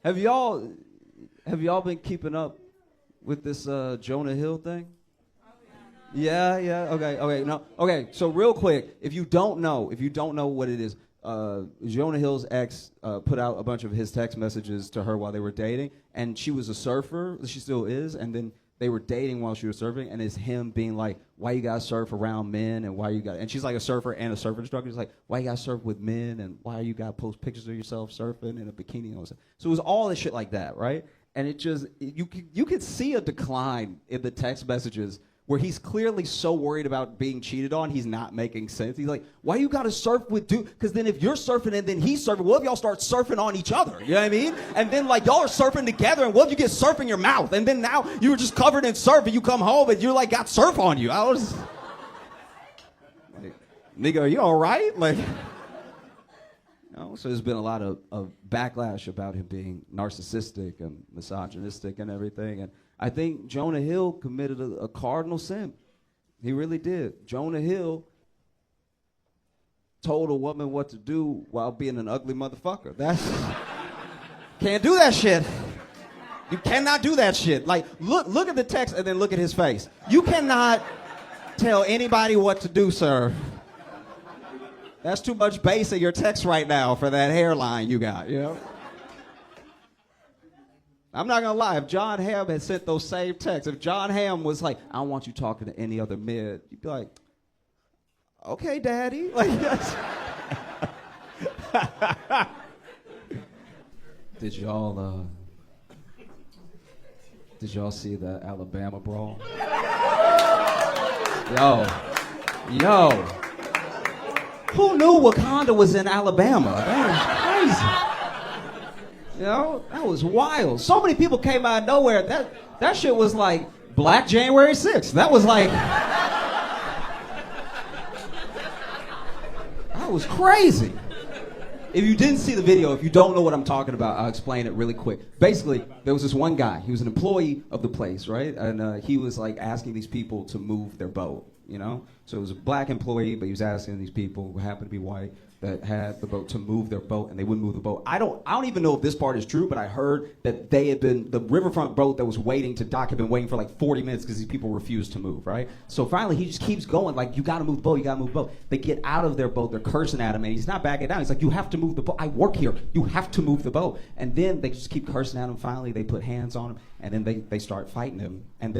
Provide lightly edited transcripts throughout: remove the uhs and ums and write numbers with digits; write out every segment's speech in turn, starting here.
Have y'all been keeping up with this Jonah Hill thing? Yeah. Okay. No. Okay. So real quick, if you don't know what it is, Jonah Hill's ex put out a bunch of his text messages to her while they were dating, and she was a surfer. She still is, and then they were dating while she was surfing, and it's him being like, "Why you gotta surf around men, and why you got?" And she's like a surfer and a surf instructor. He's like, "Why you gotta surf with men, and why you gotta post pictures of yourself surfing in a bikini and all that?" So it was all this shit like that, right? And it just you could see a decline in the text messages where he's clearly so worried about being cheated on, he's not making sense. He's like, why you gotta surf with dude? Because then if you're surfing and then he's surfing, what if y'all start surfing on each other? You know what I mean? And then like y'all are surfing together, and what if you get surf in your mouth? And then now you were just covered in surf, and you come home and you're like got surf on you. I was like, nigga, are you all right? Like, you know, so there's been a lot of backlash about him being narcissistic and misogynistic and everything. And I think Jonah Hill committed a cardinal sin. He really did. Jonah Hill told a woman what to do while being an ugly motherfucker. Can't do that shit. You cannot do that shit. Like, look at the text and then look at his face. You cannot tell anybody what to do, sir. That's too much bass in your text right now for that hairline you got, you know? I'm not gonna lie, if John Hamm had sent those same texts, if John Hamm was like, I don't want you talking to any other mid, you'd be like, okay, daddy. Like, yes. Did y'all see the Alabama brawl? Yo. Who knew Wakanda was in Alabama? That was crazy. You know, that was wild. So many people came out of nowhere. That shit was like Black January 6th. That was like... that was crazy. If you didn't see the video, if you don't know what I'm talking about, I'll explain it really quick. Basically, there was this one guy. He was an employee of the place, right? And he was like asking these people to move their boat, you know? So it was a black employee, but he was asking these people who happened to be white that had the boat to move their boat, and they wouldn't move the boat. I don't even know if this part is true, but I heard that the riverfront boat that was waiting to dock had been waiting for like 40 minutes because these people refused to move, right? So finally he just keeps going, like, you gotta move the boat, you gotta move the boat. They get out of their boat, they're cursing at him, and he's not backing down. He's like, you have to move the boat, I work here, you have to move the boat. And then they just keep cursing at him. Finally they put hands on him, and then they start fighting him. And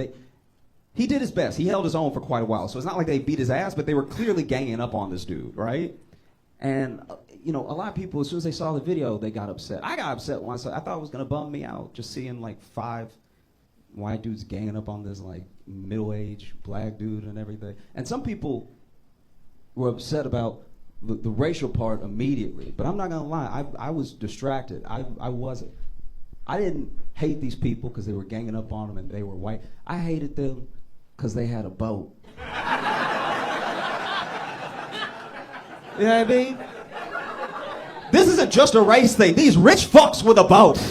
he did his best. He held his own for quite a while. So it's not like they beat his ass, but they were clearly ganging up on this dude, right? And, you know, a lot of people, as soon as they saw the video, they got upset. I got upset once. I thought it was going to bum me out, just seeing, like, 5 white dudes ganging up on this, like, middle-aged black dude and everything. And some people were upset about the racial part immediately. But I'm not going to lie. I was distracted. I wasn't. I didn't hate these people because they were ganging up on them and they were white. I hated them because they had a boat. You know what I mean? This isn't just a race thing. These rich fucks with a boat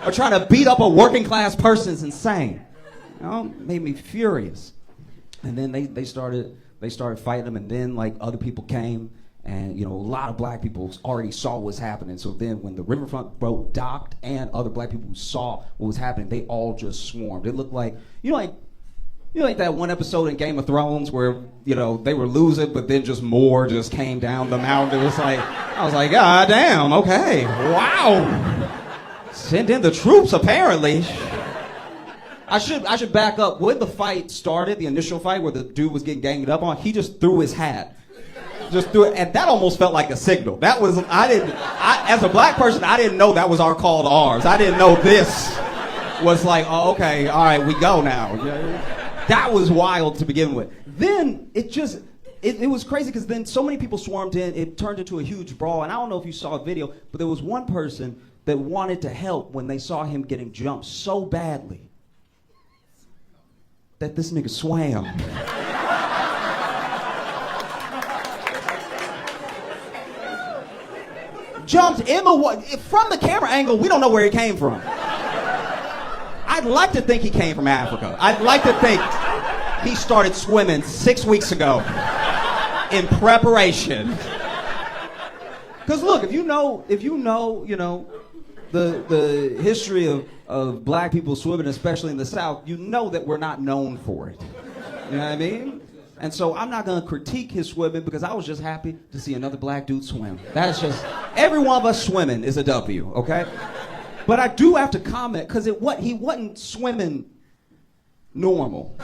are trying to beat up a working class person. Is insane. You know, made me furious. And then they started fighting them, and then like other people came, and you know, a lot of black people already saw what was happening. So then when the riverfront boat docked and other black people who saw what was happening, they all just swarmed. It looked like, you know, like that one episode in Game of Thrones where, you know, they were losing, but then just more just came down the mountain. It was like, I was like, God damn, okay, wow. Send in the troops, apparently. I should back up. When the fight started, the initial fight where the dude was getting ganged up on, he just threw his hat. Just threw it, and that almost felt like a signal. That was, as a black person, I didn't know that was our call to arms. I didn't know this was like, oh, okay, all right, we go now. That was wild to begin with. Then it was crazy because then so many people swarmed in, it turned into a huge brawl. And I don't know if you saw a video, but there was one person that wanted to help when they saw him getting jumped so badly that this nigga swam. Jumped in the water. From the camera angle, we don't know where he came from. I'd like to think he came from Africa. I'd like to think he started swimming 6 weeks ago in preparation. Because look, if you know, you know, the history of black people swimming, especially in the South, you know that we're not known for it. You know what I mean? And so I'm not gonna critique his swimming because I was just happy to see another black dude swim. That's just, every one of us swimming is a W, okay? But I do have to comment because he wasn't swimming normal.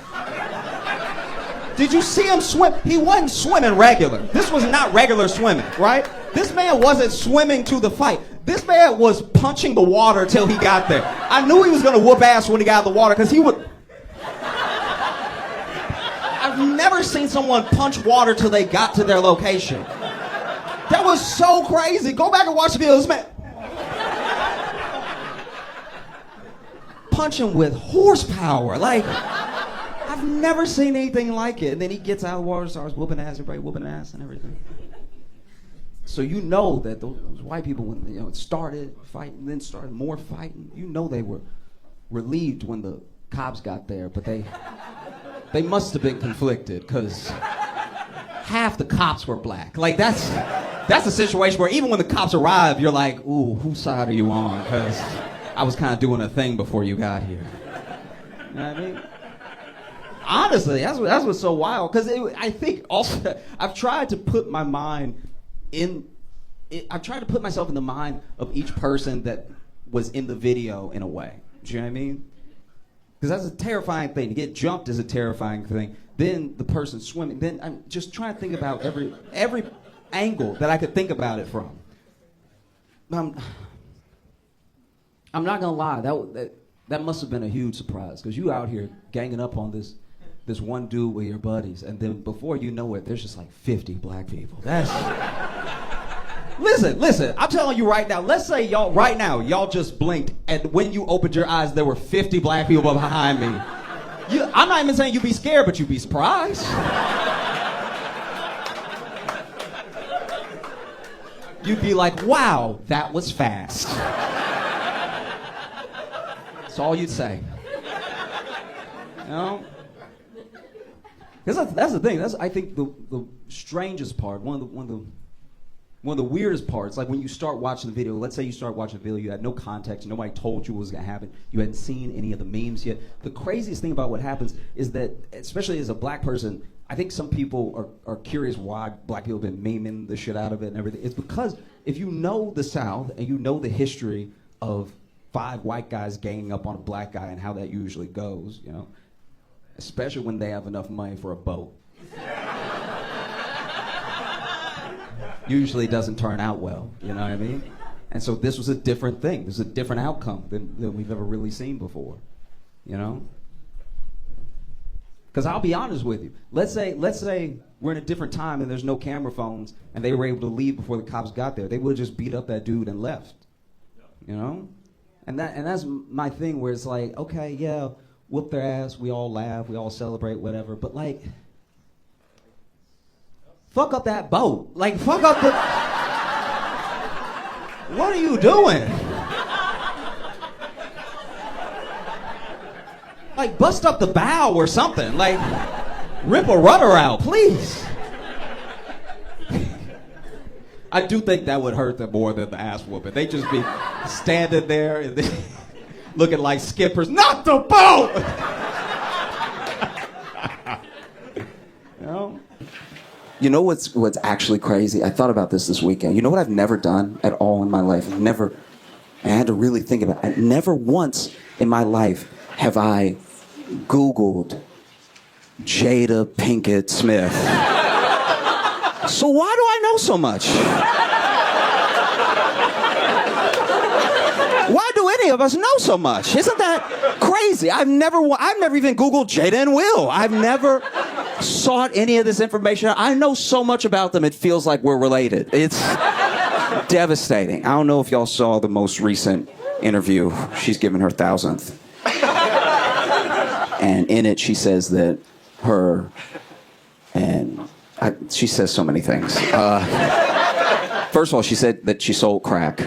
Did you see him swim? He wasn't swimming regular. This was not regular swimming, right? This man wasn't swimming to the fight. This man was punching the water till he got there. I knew he was gonna whoop ass when he got out of the water because he would. I've never seen someone punch water till they got to their location. That was so crazy. Go back and watch the video. This man punching with horsepower. Like, I've never seen anything like it. And then he gets out of the water, starts whooping ass, everybody whooping ass and everything. So you know that those white people, when it started fighting, then started more fighting, you know they were relieved when the cops got there, but they must have been conflicted because half the cops were black. Like that's a situation where even when the cops arrive, you're like, ooh, whose side are you on? Because I was kind of doing a thing before you got here. You know what I mean? Honestly, that's what's so wild. Because I think also I've tried to put my mind I've tried to put myself in the mind of each person that was in the video in a way. Do you know what I mean? Because that's a terrifying thing. To get jumped is a terrifying thing. Then the person swimming. Then I'm just trying to think about every angle that I could think about it from. I'm not gonna lie. That must have been a huge surprise because you out here ganging up on this one dude with your buddies, and then before you know it, there's just like 50 black people. That's Listen, I'm telling you right now, let's say y'all just blinked, and when you opened your eyes, there were 50 black people behind me. I'm not even saying you'd be scared, but you'd be surprised. You'd be like, wow, that was fast. That's all you'd say. You know? Because that's the thing. That's, I think, the strangest part, one of the weirdest parts, like when you start watching the video, let's say you start watching the video, you had no context, nobody told you what was going to happen, you hadn't seen any of the memes yet. The craziest thing about what happens is that, especially as a black person, I think some people are curious why black people have been memeing the shit out of it and everything. It's because if you know the South and you know the history of 5 white guys ganging up on a black guy and how that usually goes, you know, especially when they have enough money for a boat. Usually doesn't turn out well, you know what I mean? And so this was a different thing. This is a different outcome than we've ever really seen before, you know? Because I'll be honest with you. Let's say we're in a different time and there's no camera phones and they were able to leave before the cops got there. They would have just beat up that dude and left, you know? And that's my thing where it's like, okay, yeah, whoop their ass, we all laugh, we all celebrate, whatever, but like, fuck up that boat. Like, fuck up the... What are you doing? Like, bust up the bow or something. Like, rip a rudder out, please. I do think that would hurt them more than the ass whooping. They'd just be standing there and looking like skippers. Not the boat! You know? You know what's actually crazy? I thought about this weekend. You know what I've never done at all in my life? I had to really think about it. Never once in my life have I Googled Jada Pinkett Smith. So why do I know so much? Why do any of us know so much? Isn't that crazy? I've never even Googled Jada and Will. I've never sought any of this information. I know so much about them, it feels like we're related. It's devastating. I don't know if y'all saw the most recent interview. She's given her 1,000th. And in it, she says that she says so many things. First of all, she said that she sold crack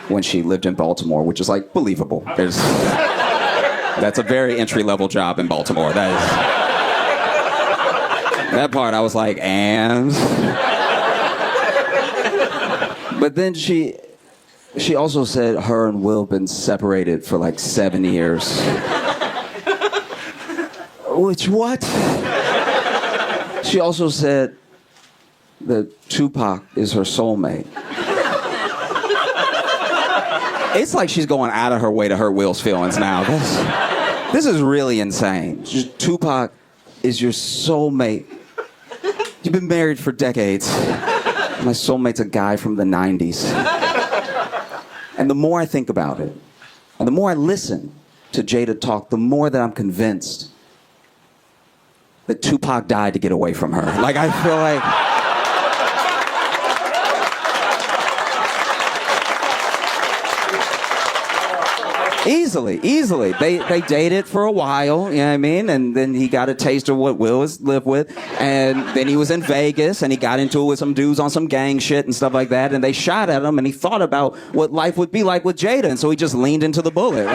when she lived in Baltimore, which is like believable. That's a very entry-level job in Baltimore. That part I was like, and? But then she She also said her and Will been separated for like 7 years. Which what? She also said that Tupac is her soulmate. It's like she's going out of her way to hurt Will's feelings now. This is really insane. Tupac is your soulmate. You've been married for decades. My soulmate's a guy from the 90s. And the more I think about it, and the more I listen to Jada talk, the more that I'm convinced that Tupac died to get away from her. Like, I feel like... Easily. They dated for a while, you know what I mean? And then he got a taste of what Will has lived with. And then he was in Vegas and he got into it with some dudes on some gang shit and stuff like that. And they shot at him and he thought about what life would be like with Jada. And so he just leaned into the bullet.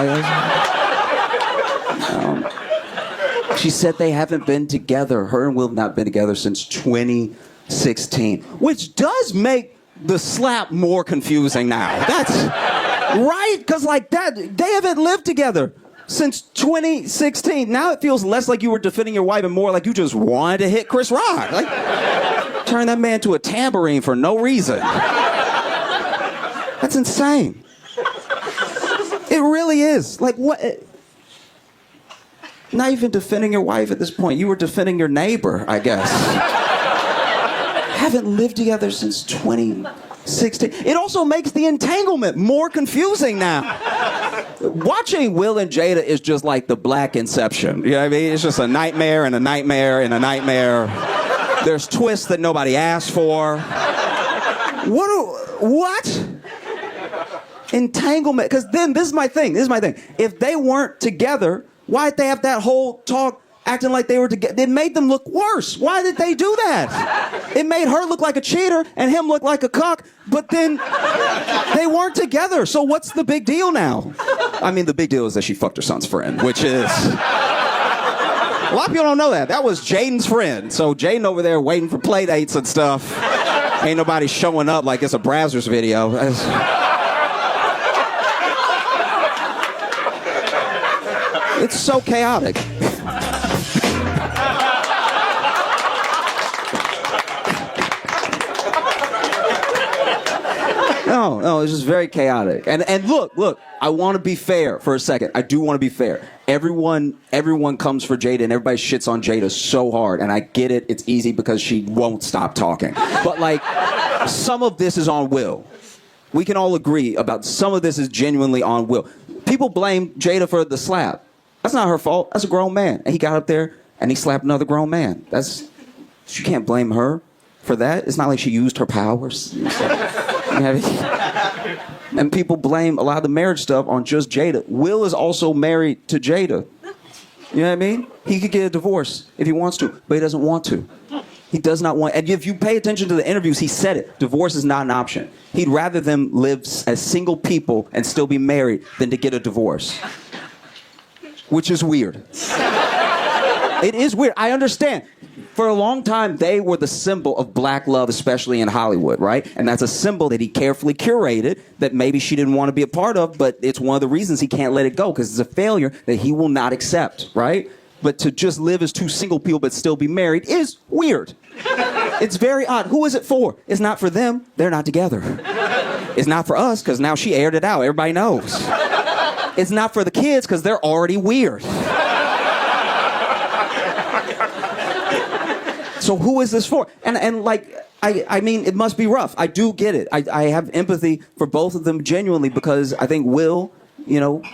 She said they haven't been together. Her and Will have not been together since 2016. Which does make the slap more confusing now. That's... Right? Because like that, they haven't lived together since 2016. Now it feels less like you were defending your wife and more like you just wanted to hit Chris Rock. Like, turn that man to a tambourine for no reason. That's insane. It really is. Like what? Not even defending your wife at this point. You were defending your neighbor, I guess. Haven't lived together since 2016. It also makes the entanglement more confusing now. Watching Will and Jada is just like the Black Inception. You know what I mean? It's just a nightmare and a nightmare and a nightmare. There's twists that nobody asked for. What? Entanglement. Because then, this is my thing. If they weren't together, why'd they have that whole talk acting like they were together? It made them look worse. Why did they do that? It made her look like a cheater and him look like a cuck, but then they weren't together. So what's the big deal now? I mean, the big deal is that she fucked her son's friend, which is... A lot of people don't know that. That was Jaden's friend. So Jaden over there waiting for play dates and stuff. Ain't nobody showing up like it's a Brazzers video. It's so chaotic. No, it's just very chaotic. And look, I want to be fair for a second. I do want to be fair. Everyone comes for Jada and everybody shits on Jada so hard. And I get it. It's easy because she won't stop talking. But like, some of this is on Will. We can all agree about some of this is genuinely on Will. People blame Jada for the slap. That's not her fault. That's a grown man. And he got up there and he slapped another grown man. You can't blame her for that. It's not like she used her powers. And people blame a lot of the marriage stuff on just Jada. Will is also married to Jada. You know what I mean? He could get a divorce if he wants to, but he doesn't want to. He does not want, and if you pay attention to the interviews, he said it. Divorce is not an option. He'd rather them live as single people and still be married than to get a divorce. Which is weird. It is weird. I understand. For a long time, they were the symbol of black love, especially in Hollywood, right? And that's a symbol that he carefully curated that maybe she didn't want to be a part of, but it's one of the reasons he can't let it go, because it's a failure that he will not accept, right? But to just live as two single people but still be married is weird. It's very odd. Who is it for? It's not for them. They're not together. It's not for us, because now she aired it out. Everybody knows. It's not for the kids, because they're already weird. So who is this for? And like, I mean, it must be rough. I do get it. I have empathy for both of them genuinely, because I think Will,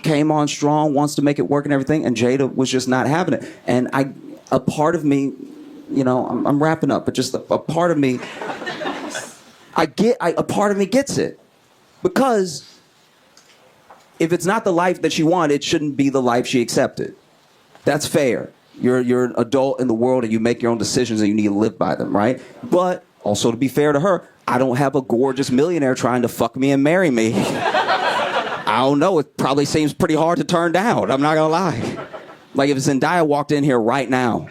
came on strong, wants to make it work and everything, and Jada was just not having it. And a part of me, I'm wrapping up, but just a part of me, a part of me gets it. Because if it's not the life that she wanted, it shouldn't be the life she accepted. That's fair. You're an adult in the world and you make your own decisions and you need to live by them, right? But also, to be fair to her, I don't have a gorgeous millionaire trying to fuck me and marry me. I don't know. It probably seems pretty hard to turn down. I'm not gonna lie. Like if Zendaya walked in here right now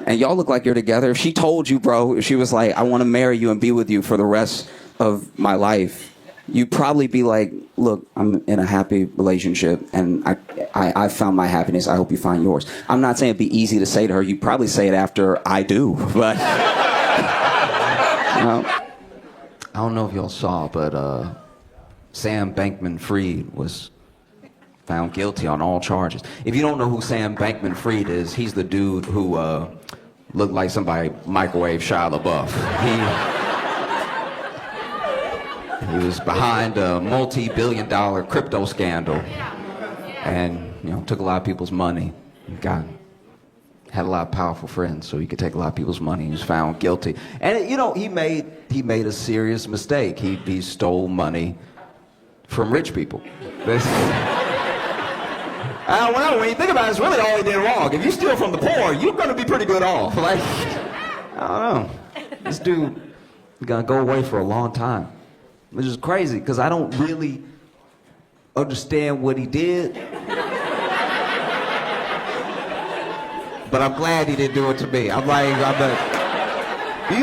and y'all look like you're together, if she told you, bro, if she was like, I want to marry you and be with you for the rest of my life, you'd probably be like, look, I'm in a happy relationship and I found my happiness. I hope you find yours. I'm not saying it'd be easy to say to her. You'd probably say it after I do, but I don't know if y'all saw, but Sam Bankman-Fried was found guilty on all charges. If you don't know who Sam Bankman-Fried is, he's the dude who looked like somebody microwaved Shia LaBeouf. He was behind a multi-billion-dollar crypto scandal, and took a lot of people's money. Had a lot of powerful friends, so he could take a lot of people's money. He was found guilty, and he made a serious mistake. He stole money from rich people. Well, when you think about it, it's really all he did wrong. If you steal from the poor, you're going to be pretty good off. Like, I don't know. This dude is going to go away for a long time. Which is crazy, because I don't really understand what he did. But I'm glad he didn't do it to me. You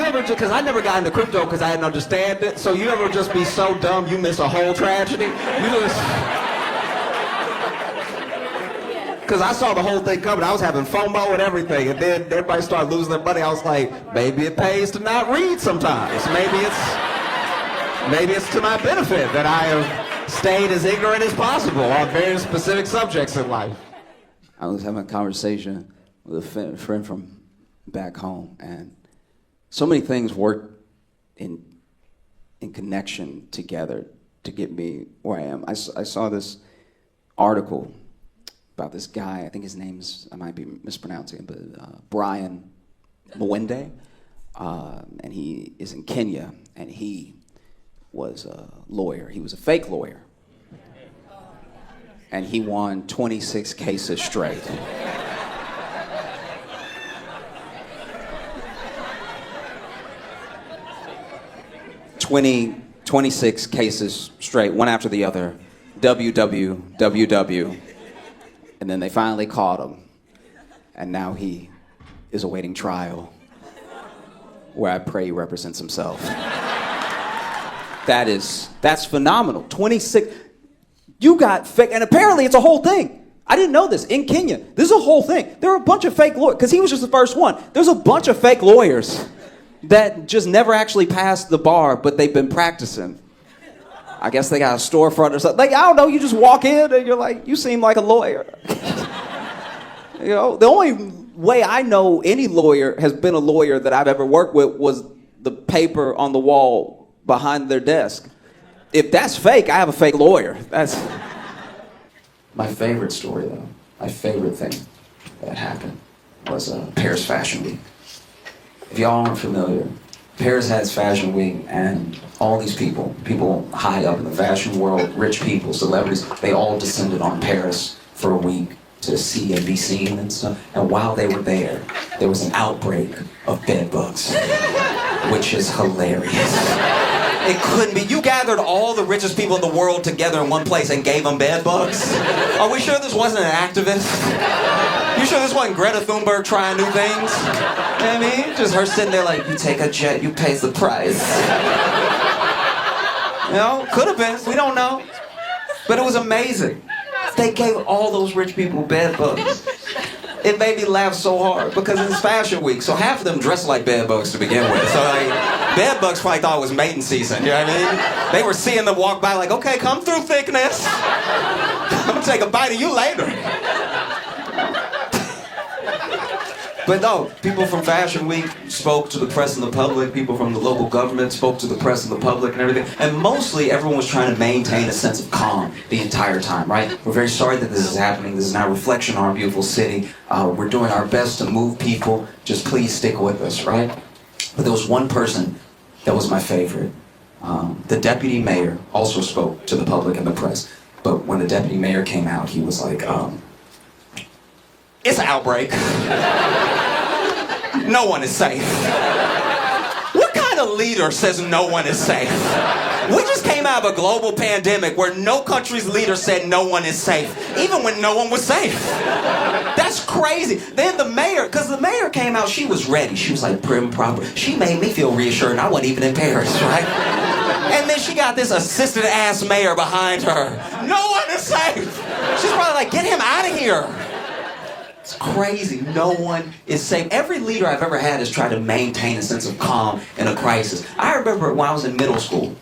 ever, because I never got into crypto because I didn't understand it, so you ever just be so dumb you miss a whole tragedy? Because I saw the whole thing coming. I was having FOMO and everything, and then everybody started losing their money. I was like, maybe it pays to not read sometimes. Maybe it's to my benefit that I have stayed as ignorant as possible on very specific subjects in life. I was having a conversation with a friend from back home, and so many things worked in connection together to get me where I am. I saw this article about this guy. I think his name's, I might be mispronouncing it, but Brian Mwende, and he is in Kenya, and he was a lawyer. He was a fake lawyer, and he won 26 cases straight. 26 cases straight, one after the other. WWWW. And then they finally caught him. And now he is awaiting trial, where I pray he represents himself. That's phenomenal. 26. You got fake, and apparently it's a whole thing. I didn't know this. In Kenya, this is a whole thing. There are a bunch of fake lawyers, because he was just the first one. There's a bunch of fake lawyers that just never actually passed the bar, but they've been practicing. I guess they got a storefront or something. Like, I don't know, you just walk in and you're like, you seem like a lawyer. The only way I know any lawyer has been a lawyer that I've ever worked with was the paper on the wall behind their desk. If that's fake, I have a fake lawyer. That's my favorite story, though. My favorite thing that happened was Paris Fashion Week. If y'all aren't familiar, Paris has Fashion Week, and all these people high up in the fashion world, rich people, celebrities, they all descended on Paris for a week to see and be seen and stuff. And while they were there was an outbreak of bed bugs, which is hilarious. It couldn't be. You gathered all the richest people in the world together in one place and gave them bed bugs? Are we sure this wasn't an activist? You sure this wasn't Greta Thunberg trying new things? You know what I mean? Just her sitting there like, you take a jet, you pay the price. Could have been. We don't know. But it was amazing. They gave all those rich people bed bugs. It made me laugh so hard because it's Fashion Week, so half of them dress like bed bugs to begin with. So bed bugs probably thought it was mating season, you know what I mean? They were seeing them walk by like, okay, come through, thickness. I'm gonna take a bite of you later. But no, people from Fashion Week spoke to the press and the public. People from the local government spoke to the press and the public and everything. And mostly everyone was trying to maintain a sense of calm the entire time, right? We're very sorry that this is happening. This is not a reflection on our beautiful city. We're doing our best to move people. Just please stick with us, right? But there was one person that was my favorite. The deputy mayor also spoke to the public and the press. But when the deputy mayor came out, he was like, it's an outbreak. No one is safe. What kind of leader says no one is safe? We just came out of a global pandemic where no country's leader said no one is safe, even when no one was safe. That's crazy. Then the mayor, because the mayor came out, she was ready. She was like prim, proper. She made me feel reassured I wasn't even in Paris, right? And then she got this assistant ass mayor behind her. No one is safe. She's probably like, get him out of here. It's crazy. No one is safe. Every leader I've ever had has tried to maintain a sense of calm in a crisis. I remember when I was in middle school,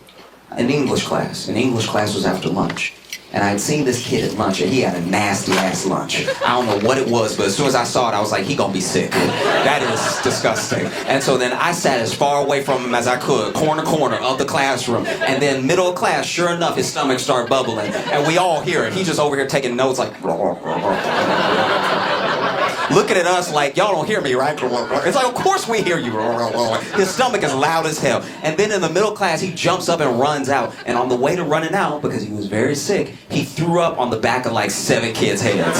in English class. And English class was after lunch. And I had seen this kid at lunch, and he had a nasty-ass lunch. I don't know what it was, but as soon as I saw it, I was like, he gonna be sick. That is disgusting. And so then I sat as far away from him as I could, corner of the classroom. And then middle of class, sure enough, his stomach started bubbling. And we all hear it. He just over here taking notes like... looking at us like, y'all don't hear me, right? It's like, of course we hear you. His stomach is loud as hell. And then in the middle class, he jumps up and runs out. And on the way to running out, because he was very sick, he threw up on the back of like 7 kids' heads.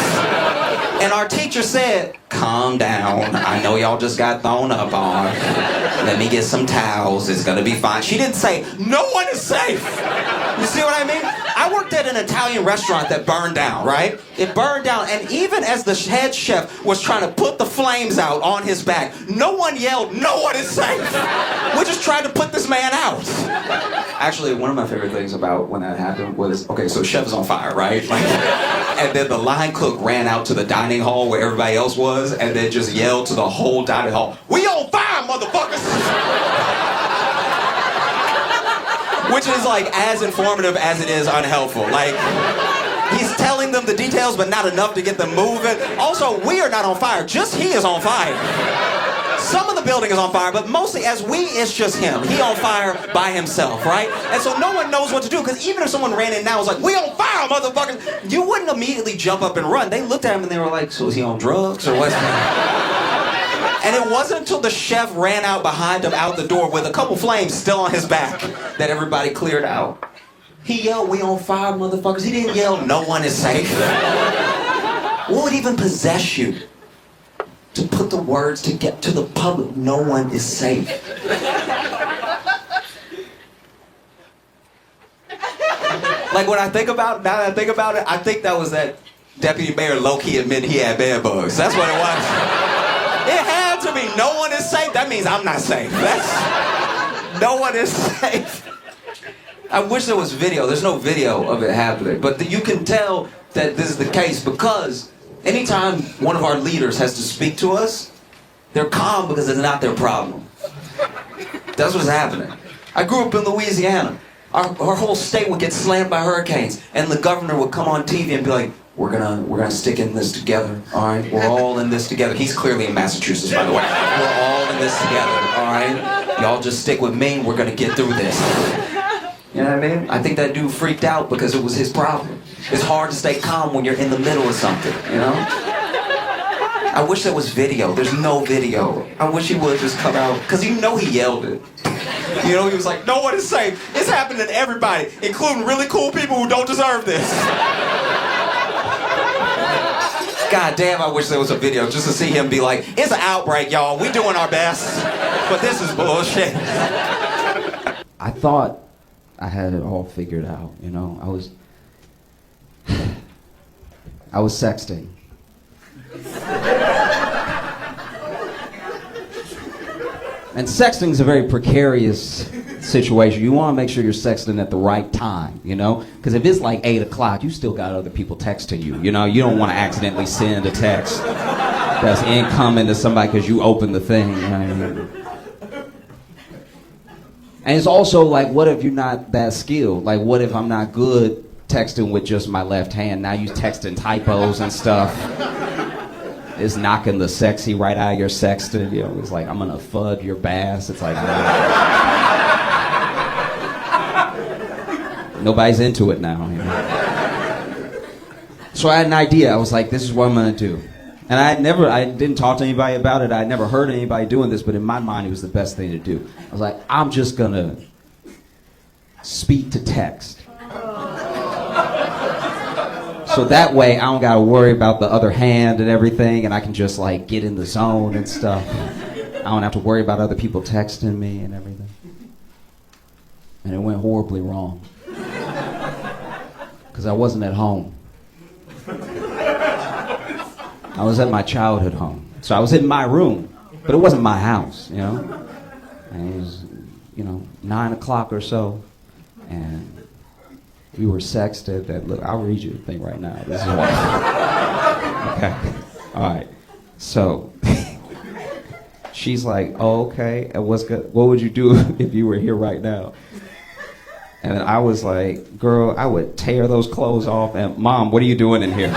And our teacher said, calm down. I know y'all just got thrown up on. Let me get some towels. It's gonna be fine. She didn't say, no one is safe. You see what I mean? I worked at an Italian restaurant that burned down, right? It burned down, and even as the head chef was trying to put the flames out on his back, no one yelled, no one is safe. We just tried to put this man out. Actually, one of my favorite things about when that happened was, okay, so chef is on fire, right? Like, and then the line cook ran out to the dining hall where everybody else was, and then just yelled to the whole dining hall, we on fire, motherfuckers! Which is like as informative as it is unhelpful. Like, he's telling them the details, but not enough to get them moving. Also, we are not on fire, just he is on fire. Some of the building is on fire, but mostly as we, it's just him. He on fire by himself, right? And so no one knows what to do, because even if someone ran in now and was like, we on fire, motherfuckers, you wouldn't immediately jump up and run. They looked at him and they were like, so is he on drugs or what's And it wasn't until the chef ran out behind him out the door with a couple flames still on his back that everybody cleared out. He yelled, we on fire, motherfuckers. He didn't yell, no one is safe. What would even possess you to put the words to get to the public, no one is safe? Like, when I think about it, now that I think about it, I think that was that deputy mayor low-key admitting he had bed bugs. That's what it was. It had to be, no one is safe. That means I'm not safe. No one is safe. I wish there was video. There's no video of it happening. But you can tell that this is the case because anytime one of our leaders has to speak to us, they're calm because it's not their problem. That's what's happening. I grew up in Louisiana. Our whole state would get slammed by hurricanes, and the governor would come on TV and be like, we're gonna stick in this together, all right? We're all in this together. He's clearly in Massachusetts, by the way. We're all in this together, all right? Y'all just stick with me, we're gonna get through this. You know what I mean? I think that dude freaked out because it was his problem. It's hard to stay calm when you're in the middle of something, you know? I wish there was video. There's no video. I wish he would just come out, because you know he yelled it. You know, he was like, no one is safe. It's happening to everybody, including really cool people who don't deserve this. God damn, I wish there was a video just to see him be like, it's an outbreak, y'all. We doing our best, but this is bullshit. I thought I had it all figured out, you know. I was sexting. And sexting's a very precarious situation. You want to make sure you're sexting at the right time, you know? Because if it's like 8 o'clock, you still got other people texting you, you know? You don't want to accidentally send a text that's incoming to somebody because you opened the thing, you know what I mean? And it's also like, what if you're not that skilled? Like, what if I'm not good texting with just my left hand? Now you texting typos and stuff. It's knocking the sexy right out of your sexting. You know, it's like, I'm gonna fud your bass. It's like, nobody's into it now. You know? So I had an idea. I was like, this is what I'm gonna do. And I didn't talk to anybody about it. I'd never heard anybody doing this, but in my mind, it was the best thing to do. I was like, I'm just gonna speak to text. So that way, I don't gotta worry about the other hand and everything, and I can just like get in the zone and stuff. I don't have to worry about other people texting me and everything. And it went horribly wrong. Because I wasn't at home. I was at my childhood home. So I was in my room, but it wasn't my house, you know? And it was, 9 o'clock or so. and we were sexted. That look, I'll read you the thing right now. This is what. Okay, all right. So she's like, "Oh, okay. And what's good? What would you do if you were here right now?" And I was like, "Girl, I would tear those clothes off." And Mom, what are you doing in here?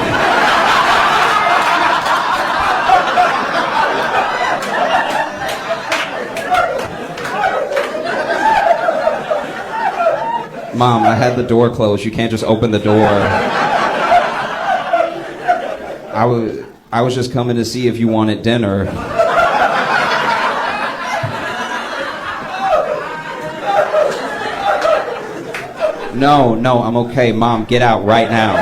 Mom, I had the door closed. You can't just open the door. I was just coming to see if you wanted dinner. No, I'm okay. Mom, get out right now.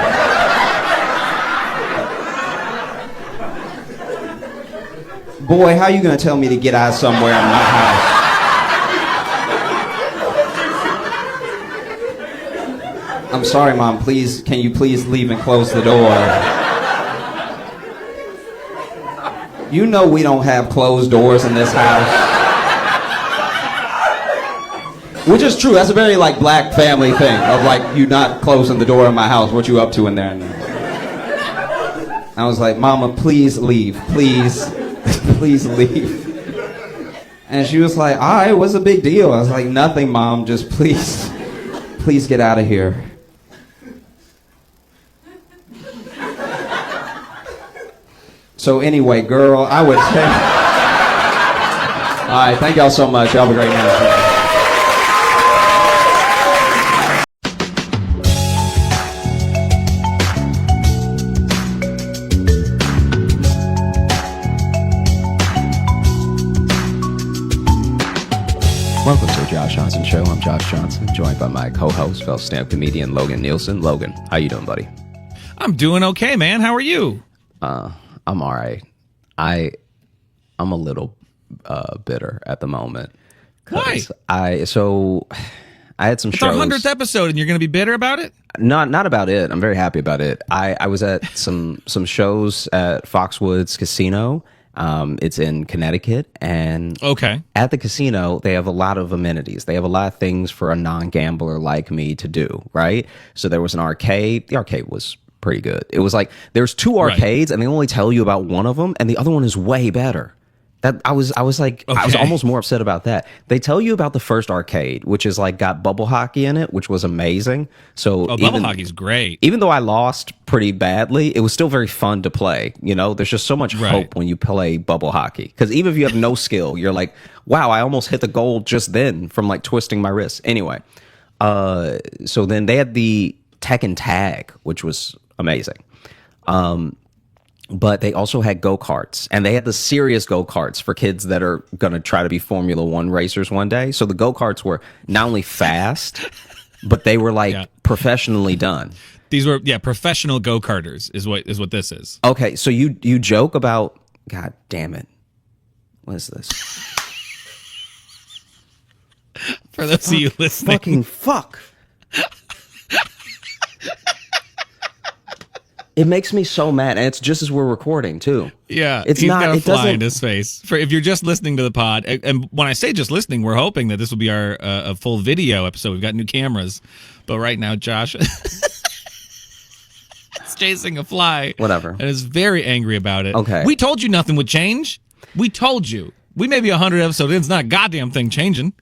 Boy, how you gonna tell me to get out somewhere in my house? I'm sorry, Mom. Please, can you please leave and close the door? You know we don't have closed doors in this house. Which is true. That's a very, like, black family thing of, like, you not closing the door in my house. What you up to in there? And I was like, Mama, please leave. Please. Please leave. And she was like, all right, what's the big deal? I was like, nothing, Mom. Just please get out of here. So anyway, girl, I would say... All right, thank y'all so much. Y'all have a great night. Welcome to the Josh Johnson Show. I'm Josh Johnson, joined by my co-host, fellow stand-up comedian Logan Nielsen. Logan, how you doing, buddy? I'm doing okay, man. How are you? I'm all right. I'm a little bitter at the moment. Why? I had some it's shows. It's our 100th episode, and you're going to be bitter about it? Not about it. I'm very happy about it. I was at some shows at Foxwoods Casino. It's in Connecticut, and okay. At the casino, they have a lot of amenities. They have a lot of things for a non-gambler like me to do, right? So there was an arcade. The arcade was pretty good. It was like there's two arcades, right, and they only tell you about one of them, and the other one is way better. That I was like, okay. I was almost more upset about that. They tell you about the first arcade, which is like got bubble hockey in it, which was amazing. So bubble hockey's great. Even though I lost pretty badly, it was still very fun to play. You know, there's just so much hope when you play bubble hockey. Because even if you have no skill, you're like, wow, I almost hit the goal just then from like twisting my wrist. Anyway, so then they had the Tekken Tag, which was amazing. But they also had go-karts, and they had the serious go-karts for kids that are going to try to be Formula One racers one day. So the go-karts were not only fast, but they were like professionally done. These were professional go-karters is what this is. Okay, so you joke about, God damn it. What is this? For those of you listening. Fucking fuck. It makes me so mad, and it's just as we're recording too. Yeah, it's he's not. got a it fly doesn't. In his face. For if you're just listening to the pod, and when I say just listening, we're hoping that this will be our a full video episode. We've got new cameras, but right now, Josh is chasing a fly. Whatever, and is very angry about it. Okay, we told you nothing would change. We told you. We may be 100 episodes in. It's not a goddamn thing changing.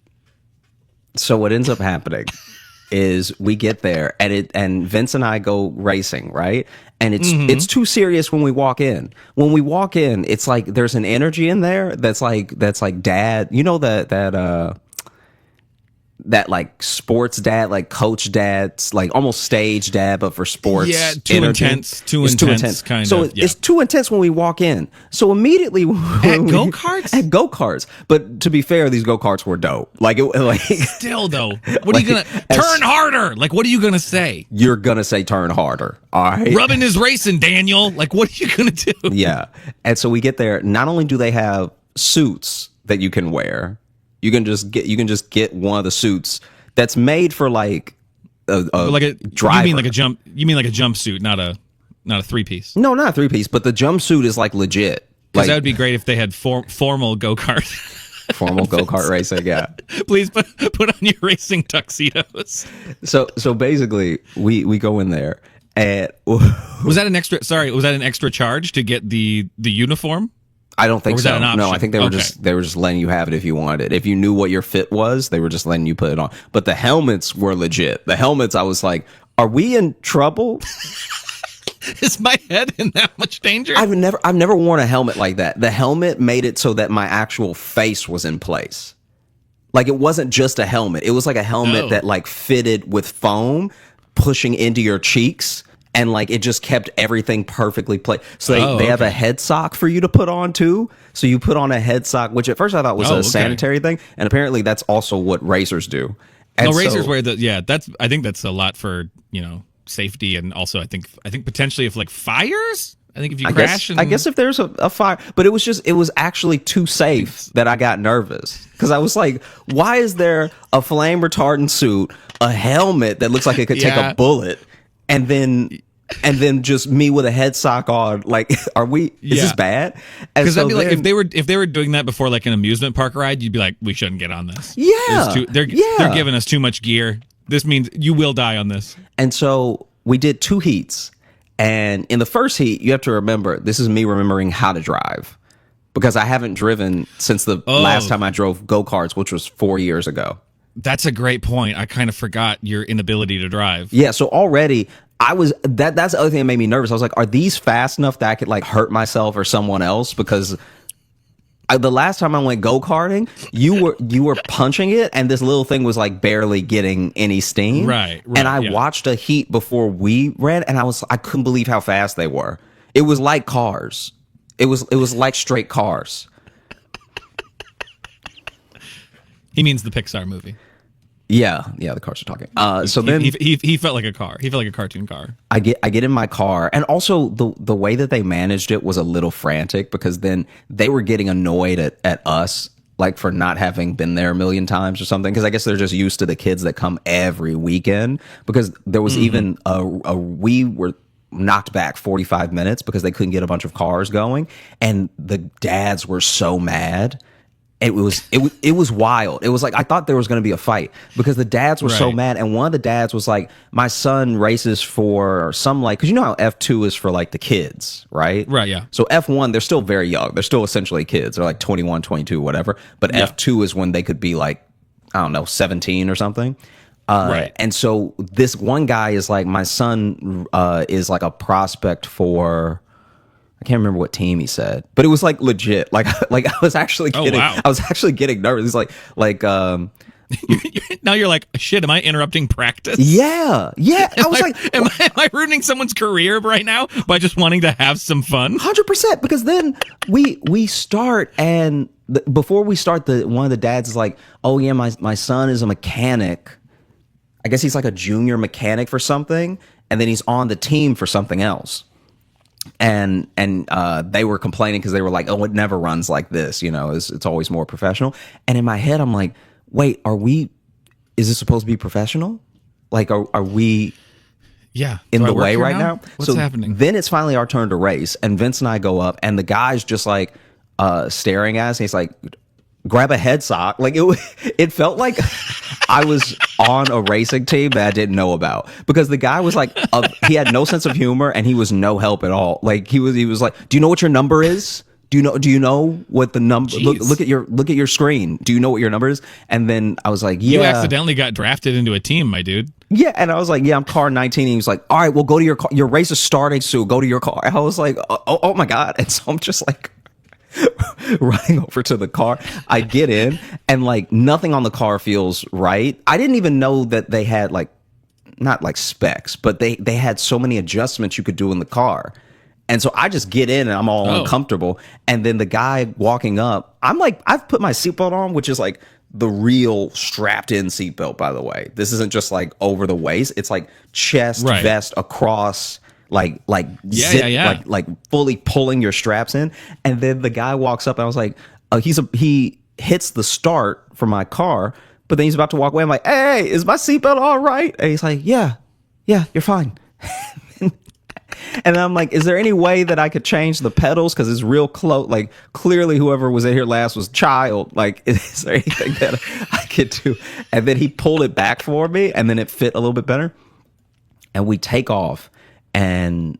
So what ends up happening is we get there and Vince and I go racing, right? And it's too serious when we walk in. When we walk in, it's like there's an energy in there that's like dad. You know that like sports dad, like coach dad's like almost stage dad, but for sports. Yeah, too energy. intense. Too intense. Kind so of. It's too intense when we walk in. So immediately at go-karts? At go-karts. But to be fair, these go-karts were dope. Still though, what are you gonna turn harder? Like, what are you gonna say? You're gonna say turn harder. All right. Rubbing is racing, Daniel. Like, what are you gonna do? Yeah. And so we get there. Not only do they have suits that you can wear. You can just get one of the suits that's made for like a driver. You mean like a jumpsuit, not a 3-piece. No, not a 3-piece, but the jumpsuit is like legit. Because that would be great if they had formal go-kart. Formal go-kart racing, yeah. Please put on your racing tuxedos. So basically, we go in there, and Was that an extra? Sorry, was that an extra charge to get the uniform? I don't think was so. that an option? No, I think they were Okay. just letting you have it if you wanted it. If you knew what your fit was, they were just letting you put it on. But the helmets were legit. The helmets, I was like, are we in trouble? Is my head in that much danger? I've never worn a helmet like that. The helmet made it so that my actual face was in place. Like, it wasn't just a helmet. It was like a helmet that like fitted with foam pushing into your cheeks. And like it just kept everything perfectly placed. So they have a head sock for you to put on too. So you put on a head sock, which at first I thought was a sanitary thing, and apparently that's also what racers do. And no, racers wear I think that's a lot for safety, and also I think potentially if like fires. I think if you crash, I guess if there's a fire, but it was actually too safe that I got nervous because I was like, why is there a flame retardant suit, a helmet that looks like it could take a bullet? And then just me with a head sock on, like, is this bad? Because I'd be like, if they were doing that before like an amusement park ride, you'd be like, we shouldn't get on this. Yeah, they're giving us too much gear. This means you will die on this. And so we did 2 heats, and in the first heat, you have to remember, this is me remembering how to drive because I haven't driven since the last time I drove go-karts, which was 4 years ago. That's a great point. I kind of forgot your inability to drive. Yeah, so already that's the other thing that made me nervous. I was like, are these fast enough that I could like hurt myself or someone else? Because the last time I went go-karting, you were punching it and this little thing was like barely getting any steam. Right. And I watched a heat before we ran and I couldn't believe how fast they were. It was like cars. It was like straight cars. He means the Pixar movie. Yeah, the cars are talking. So then he felt like a car. He felt like a cartoon car. I get in my car, and also the way that they managed it was a little frantic because then they were getting annoyed at us, like for not having been there a million times or something. Because I guess they're just used to the kids that come every weekend. Because there was even we were knocked back 45 minutes because they couldn't get a bunch of cars going, and the dads were so mad. It was wild. It was like I thought there was going to be a fight because the dads were so mad, and one of the dads was like, "My son races for some like because you know how F2 is for like the kids, right? Right, yeah. So F1 they're still very young. They're still essentially kids. They're like 21, 22, whatever. But F2 is when they could be like I don't know 17 or something. Right. And so this one guy is like, my son is like a prospect for. I can't remember what team he said, but it was like legit. Like I was actually getting, I was actually getting nervous. It's like, now you're like, shit, am I interrupting practice? Yeah. I was like, am I ruining someone's career right now by just wanting to have some fun? 100%. Because then we start and before we start, one of the dads is like, oh yeah, my son is a mechanic. I guess he's like a junior mechanic for something, and then he's on the team for something else. And they were complaining because they were like, oh, it never runs like this, it's always more professional. And in my head, I'm like, wait, is this supposed to be professional? Like, are we in the way right now? What's happening? Then it's finally our turn to race, and Vince and I go up, and the guy's just like staring at us, and he's like, grab a head sock. Like it felt like I was on a racing team that I didn't know about because the guy was like, he had no sense of humor and he was no help at all. Like he was like, do you know what your number is? Do you know what the number? Look at your screen. Do you know what your number is? And then I was like, yeah. You accidentally got drafted into a team, my dude. Yeah, and I was like, yeah, I'm car 19. And he was like, all right, well, go to your car. Your race is starting soon. Go to your car. And I was like, oh my God. And so I'm just like running over to the car. I get in and like nothing on the car feels right. I didn't even know that they had like not like specs, but they had so many adjustments you could do in the car. And so I just get in and I'm all uncomfortable. And then the guy walking up, I'm like, I've put my seatbelt on, which is like the real strapped in seatbelt, by the way. This isn't just like over the waist. It's like chest, vest across, like zip, like fully pulling your straps in. And then the guy walks up and I was like, he hits the start for my car, but then he's about to walk away. I'm like, hey, is my seatbelt all right? And he's like, yeah, you're fine. And I'm like, is there any way that I could change the pedals? Because it's real close. Like, clearly whoever was in here last was child. Like, is there anything that I could do? And then he pulled it back for me, and then it fit a little bit better. And we take off, and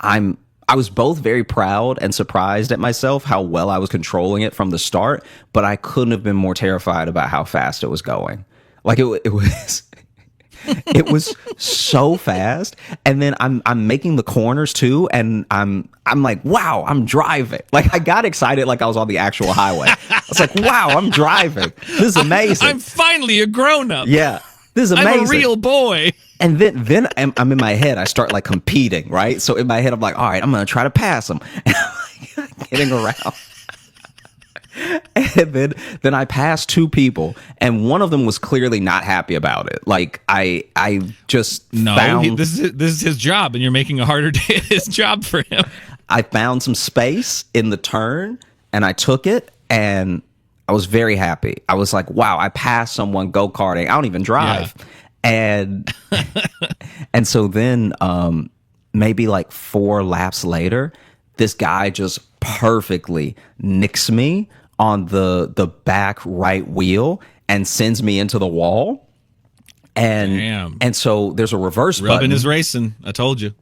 I was both very proud and surprised at myself how well I was controlling it from the start, but I couldn't have been more terrified about how fast it was going. Like, it was... It was so fast, and then I'm making the corners too, and I'm like, wow, I'm driving. Like, I got excited like I was on the actual highway. I was like, wow, I'm driving. This is amazing. I'm finally a grown up. Yeah, this is amazing. I'm a real boy. And then I'm in my head. I start like competing, right? So in my head, I'm like, all right, I'm gonna try to pass him. And I'm like, getting around. And then I passed two people, and one of them was clearly not happy about it. Like, I just found... this is his job, and you're making a harder day at his job for him. I found some space in the turn, and I took it, and I was very happy. I was like, wow, I passed someone go-karting. I don't even drive. Yeah. And so then maybe like 4 laps later, this guy just perfectly nicks me on the back right wheel and sends me into the wall. And so there's a reverse button. Rubbing is racing. I told you.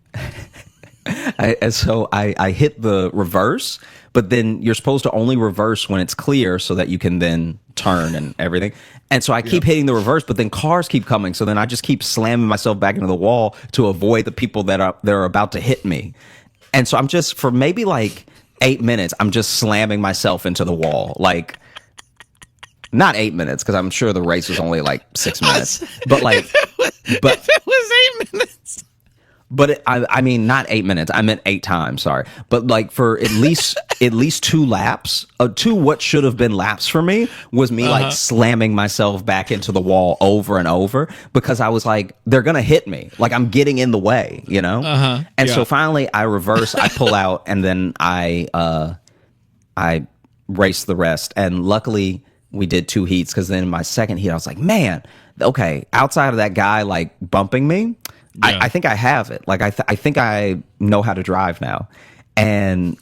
So I hit the reverse, but then you're supposed to only reverse when it's clear so that you can then turn and everything. And so I keep hitting the reverse, but then cars keep coming. So then I just keep slamming myself back into the wall to avoid the people that are about to hit me. And so I'm just, for maybe like 8 minutes, I'm just slamming myself into the wall. Like, not 8 minutes, because I'm sure the race was only like 6 minutes. But like, if it was 8 minutes. But I mean, not 8 minutes. I meant 8 times. Sorry, but like for at least 2 laps, 2 what should have been laps for me was me like slamming myself back into the wall over and over, because I was like, they're gonna hit me. Like, I'm getting in the way, you know. And so finally, I reverse, I pull out, and then I race the rest. And luckily, we did 2 heats, because then in my second heat, I was like, man, okay, outside of that guy like bumping me. Yeah. I think I have it. Like, I think I know how to drive now. And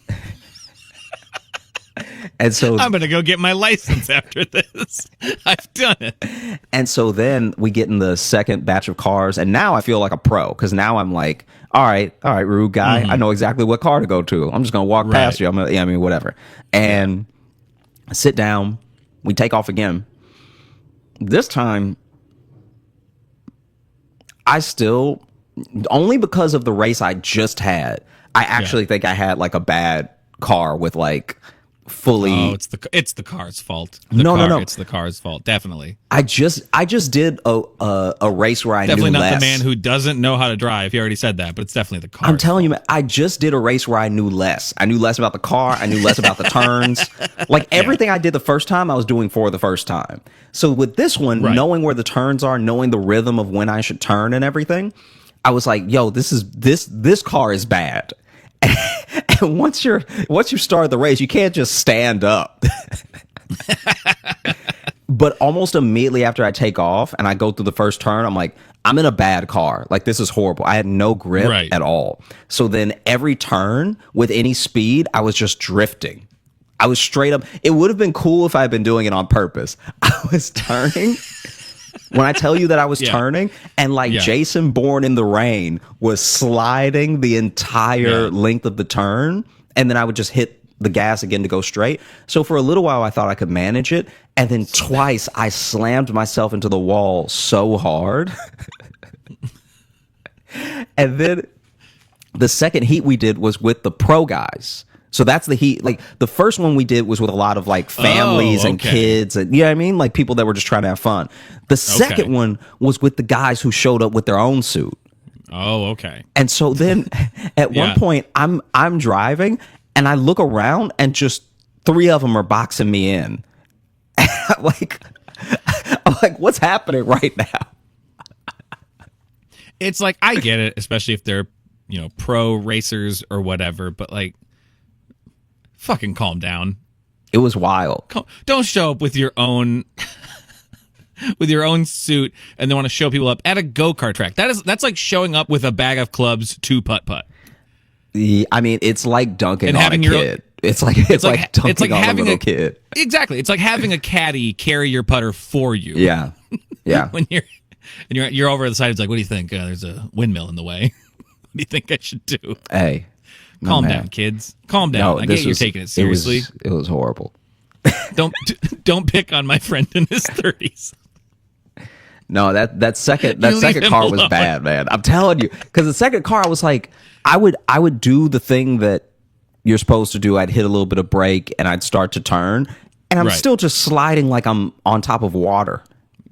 so I'm going to go get my license after this. I've done it. And so then we get in the second batch of cars, and now I feel like a pro, because now I'm like, all right, rude guy. I know exactly what car to go to. I'm just going to walk past you. I mean, whatever. And I sit down. We take off again. This time, I still, only because of the race I just had, I actually think I had like a bad car with like fully. Oh, it's the car's fault. No. It's the car's fault. Definitely. I just did a race where I definitely knew not less. The man who doesn't know how to drive. He already said that, but it's definitely the car. I'm telling you, man, I just did a race where I knew less. I knew less about the car. I knew less about the turns. Like, everything I did the first time, I was doing for the first time. So with this one, knowing where the turns are, knowing the rhythm of when I should turn and everything, I was like, yo, this car is bad. And once you start the race, you can't just stand up. But almost immediately after I take off and I go through the first turn, I'm like, I'm in a bad car. Like, this is horrible. I had no grip at all. So then every turn with any speed, I was just drifting. I was straight up. It would have been cool if I had been doing it on purpose. I was turning. When I tell you that I was turning, and like Jason Bourne in the rain was sliding the entire length of the turn, and then I would just hit the gas again to go straight. So for a little while, I thought I could manage it, and then twice I slammed myself into the wall so hard. And then the second heat we did was with the pro guys. So that's the heat. Like, the first one we did was with a lot of like families and kids, and you know what I mean, like people that were just trying to have fun. The second one was with the guys who showed up with their own suit. Oh, okay. And so then at one point, I'm driving, and I look around, and just 3 of them are boxing me in. I'm like, what's happening right now? It's like, I get it, especially if they're, pro racers or whatever, but like, fucking calm down. It was wild. Don't show up with your own with your own suit and then want to show people up at a go-kart track. That's like showing up with a bag of clubs to putt-putt. I mean, it's like dunking And on a having your- kid. It's like dunking on a little kid. Exactly. It's like having a caddy carry your putter for you. Yeah, yeah. When you're over the side, it's like, what do you think? There's a windmill in the way. What do you think I should do? Hey, my Calm man. down, kids. Calm down. I get you're taking it seriously. It was horrible. Don't pick on my friend in his 30s. No, that second leave him car was alone. bad, man. I'm telling you, because the second car, I was like, I would do the thing that you're supposed to do. I'd hit a little bit of brake and I'd start to turn, and I'm Right. still just sliding like I'm on top of water,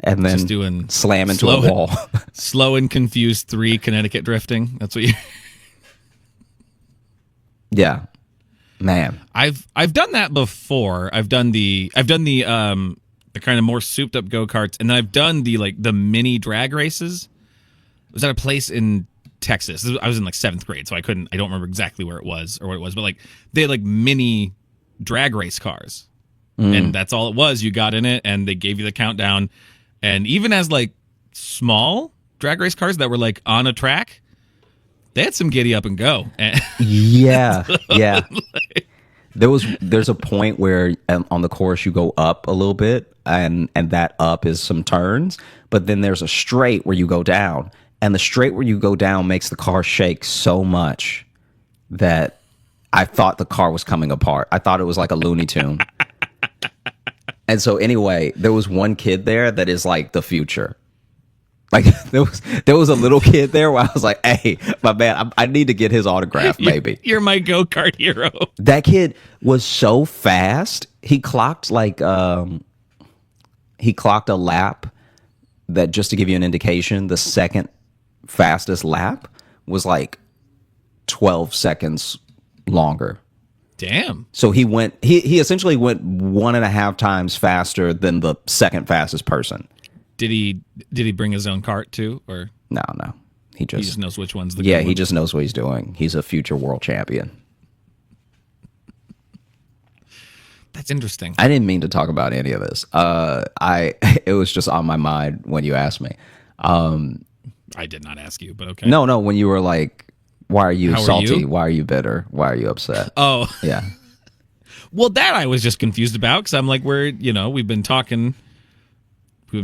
and then Just doing slam into slow- a wall. Slow and confused 3 Connecticut drifting. That's what you. Yeah, man. I've done that before. I've done the kind of more souped up go-karts, and then I've done the mini drag races. It was at a place in Texas. I was in 7th grade, so I don't remember exactly where it was or what it was, but they had mini drag race cars. And that's all it was. You got in it and they gave you the countdown. And even as small drag race cars that were on a track, they had some giddy up and go. Yeah, yeah. There's a point where on the course you go up a little bit, and that up is some turns, but then there's a straight where you go down, and the straight where you go down makes the car shake so much that I thought the car was coming apart. I thought it was like a Looney Tune. And so anyway, there was one kid there that is like the future. There was a little kid there where I was like, hey, my man, I need to get his autograph, maybe. You're my go-kart hero. That kid was so fast. He clocked a lap that, just to give you an indication, the second fastest lap was 12 seconds longer. Damn. So he essentially went 1.5 times faster than the second fastest person. Did he bring his own cart too, or No. He he just just knows which one's the yeah, good he one? just knows what he's doing. He's a future world champion. That's interesting. I didn't mean to talk about any of this. It was just on my mind when you asked me. I did not ask you, but okay. No, when you were like, why are you How are salty? you? Why are you bitter? Why are you upset? Oh, Yeah. well, that I was just confused about because I'm like, we've been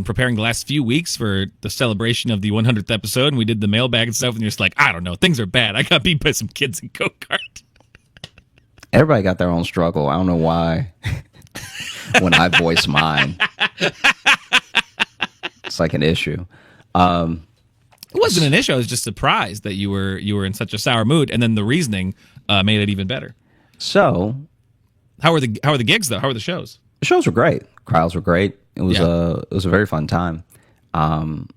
preparing the last few weeks for the celebration of the 100th episode, and we did the mailbag and stuff, and you're just like, I don't know, things are bad. I got beat by some kids in go-kart. Everybody got their own struggle. I don't know why. When I voice mine, it's like an issue. It wasn't an issue. I was just surprised that you were in such a sour mood, and then the reasoning made it even better. So How are the gigs though? How are the shows? the shows were great. Crowds were great. It was a very fun time. I'm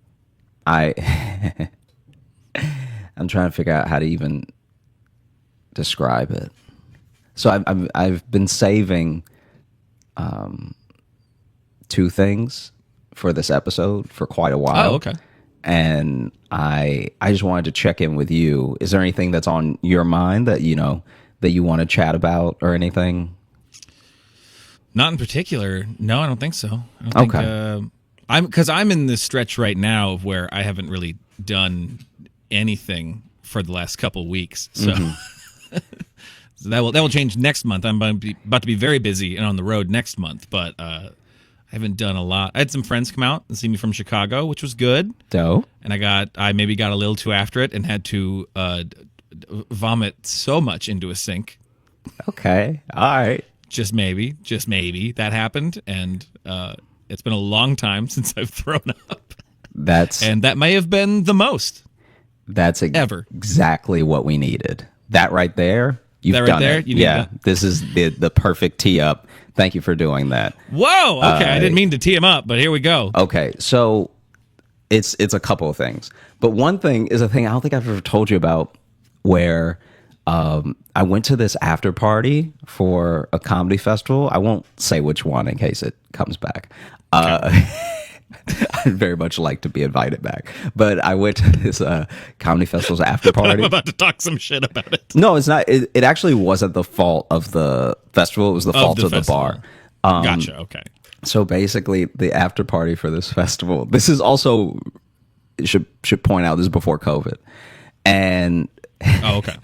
trying to figure out how to even describe it. So I've been saving 2 things for this episode for quite a while. Oh, okay. And I just wanted to check in with you. Is there anything that's on your mind that that you want to chat about or anything? Not in particular. No, I don't think so. I don't think, I'm in this stretch right now of where I haven't really done anything for the last couple weeks. So, so that will change next month. I'm about to be very busy and on the road next month, but I haven't done a lot. I had some friends come out and see me from Chicago, which was good. Dope. And I maybe got a little too after it and had to vomit so much into a sink. Okay. All right. Just maybe that happened, and it's been a long time since I've thrown up, and that may have been the most. That's ever exactly what we needed. That right there, you've That right done there? it. You need Yeah, that? this is the perfect tee up. Thank you for doing that. Whoa! Okay, I didn't mean to tee him up, but here we go. Okay, so it's a couple of things, but one thing is a thing I don't think I've ever told you about, where I went to this after party for a comedy festival. I won't say which one in case it comes back. I'd very much like to be invited back, but I went to this comedy festival's after party. I'm about to talk some shit about it. No, it's not. It actually wasn't the fault of the festival. It was the fault of the festival. bar. Gotcha. Okay. So basically, the after party for this festival. This is also should point out this is before COVID, and Oh, okay.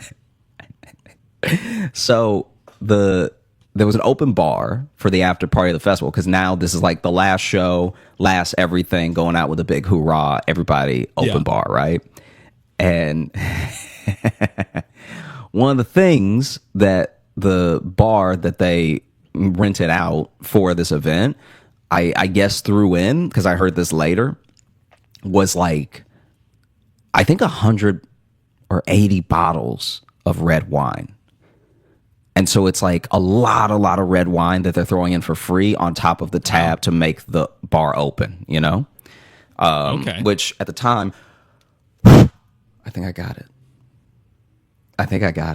So there was an open bar for the after party of the festival because now this is like the last show, last everything, going out with a big hoorah, everybody open bar, right? And one of the things that the bar that they rented out for this event, I guess threw in, because I heard this later, was like, I think 100 or 80 bottles of red wine. And so it's like a lot of red wine that they're throwing in for free on top of the tab to make the bar open, you know? Okay. Which at the time, I think I got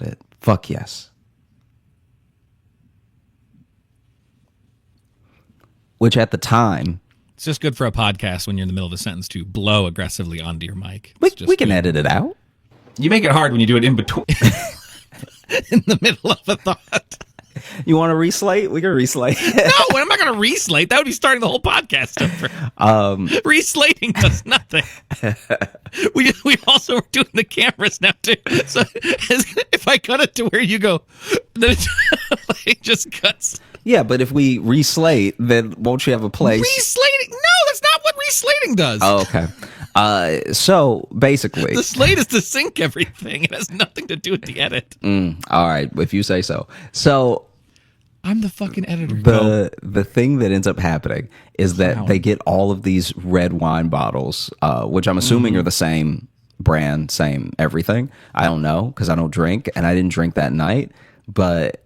it. Fuck yes. Which at the time, It's just good for a podcast when you're in the middle of a sentence to blow aggressively onto your mic. we It's just can good. edit it out. You make it hard when you do it in between. In the middle of a thought. You want to reslate? We can reslate. No, I'm not going to reslate. That would be starting the whole podcast over. Reslating does nothing. We also are doing the cameras now too. So if I cut it to where you go, then it just cuts. Yeah, but if we reslate, then won't you have a place? Reslating? No, that's not what reslating does. Oh, okay. So basically, The slate is to sync everything. It has nothing to do with the edit. all right, if you say so. So I'm the fucking editor. Go. the thing that ends up happening is that Wow. they get all of these red wine bottles, which I'm assuming are the same brand, same everything. I don't know because I don't drink, and I didn't drink that night. But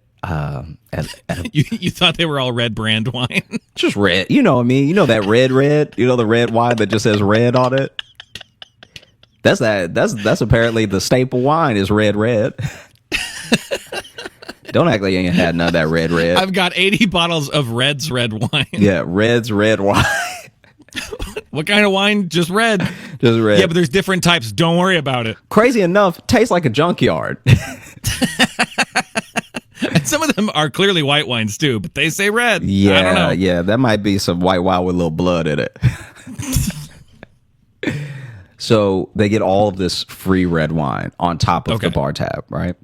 You thought they were all red brand wine? just red, you know what I mean? You know that red, you know the red wine that just says red on it. That's apparently the staple wine is red. Don't act like you ain't had none of that red. I've got 80 bottles of Red's red wine. Yeah, red's red wine. What kind of wine? Just red. Just red. Yeah, but there's different types. Don't worry about it. Crazy enough, tastes like a junkyard. And some of them are clearly white wines too, but they say red. Yeah, I don't know. yeah, that might be some white wine with a little blood in it. So they get all of this free red wine on top of the Okay. bar tab, right?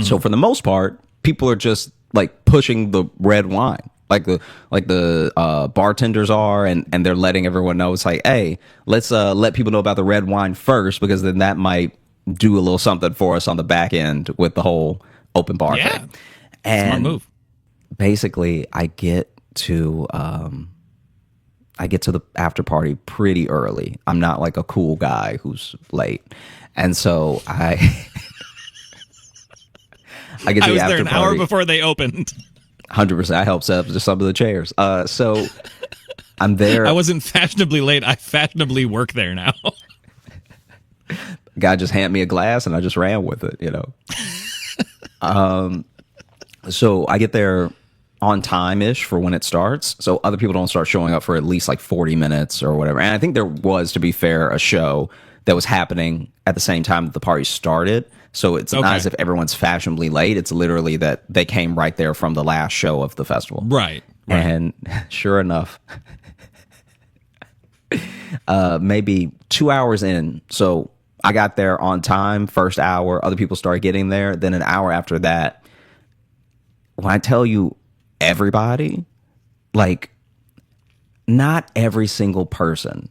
So for the most part, people are just like pushing the red wine, like the bartenders are, and they're letting everyone know. It's like, hey, let's let people know about the red wine first, because then that might do a little something for us on the back end with the whole open bar Yeah. thing. And Smart move. basically I get to the after party pretty early. I'm not like a cool guy who's late. And so I get to I the was after there an party. hour before they opened. 100%. I helped set up just some of the chairs. So I'm there. I wasn't fashionably late. I fashionably work there now. Guy just handed me a glass and I just ran with it, you know. So I get there on time-ish for when it starts. So other people don't start showing up for at least like 40 minutes or whatever. And I think there was, to be fair, a show that was happening at the same time that the party started. So it's not Okay. as if everyone's fashionably late. It's literally that they came right there from the last show of the festival. Right. And sure enough, maybe 2 hours in. So I got there on time, first hour. Other people started getting there. Then an hour after that, when I tell you everybody, like not every single person,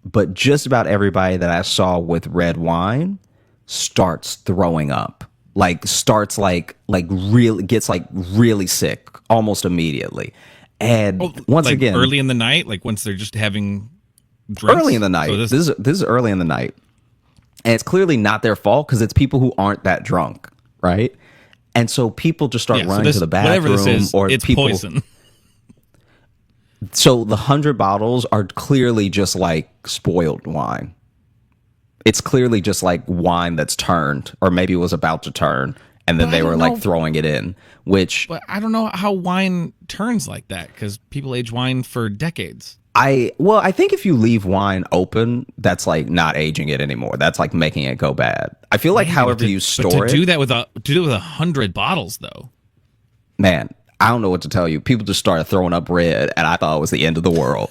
but just about everybody that I saw with red wine starts throwing up. Like starts like really gets like really sick almost immediately. And once like again, early in the night, like once they're just having drinks? early in the night. So This is early in the night. And it's clearly not their fault because it's people who aren't that drunk, right? And so people just start yeah, so running this, to the bathroom, whatever this is, or it's people. poison. So the 100 bottles are clearly just like spoiled wine. It's clearly just like wine that's turned, or maybe was about to turn, and then But they I were don't like know. throwing it in. Which But I don't know how wine turns like that because people age wine for decades. I think if you leave wine open, that's like not aging it anymore. That's like making it go bad. I feel like however you But store to do it, that with 100 bottles though. man, I don't know what to tell you. People just started throwing up red, and I thought it was the end of the world.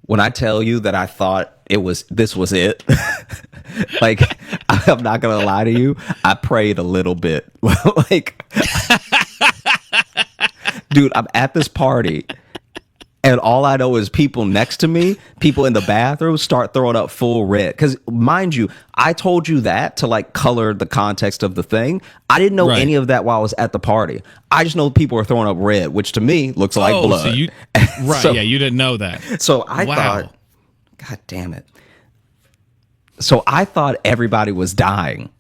When I tell you that I thought this was it. Like, I'm not gonna lie to you, I prayed a little bit. Like, dude, I'm at this party and all I know is people next to me, people in the bathroom start throwing up full red. Because mind you, I told you that to like color the context of the thing. I didn't know any of that while I was at the party. I just know people are throwing up red, which to me looks like blood. So you, right, So- yeah, you didn't know that. So I thought, God damn it. So I thought everybody was dying.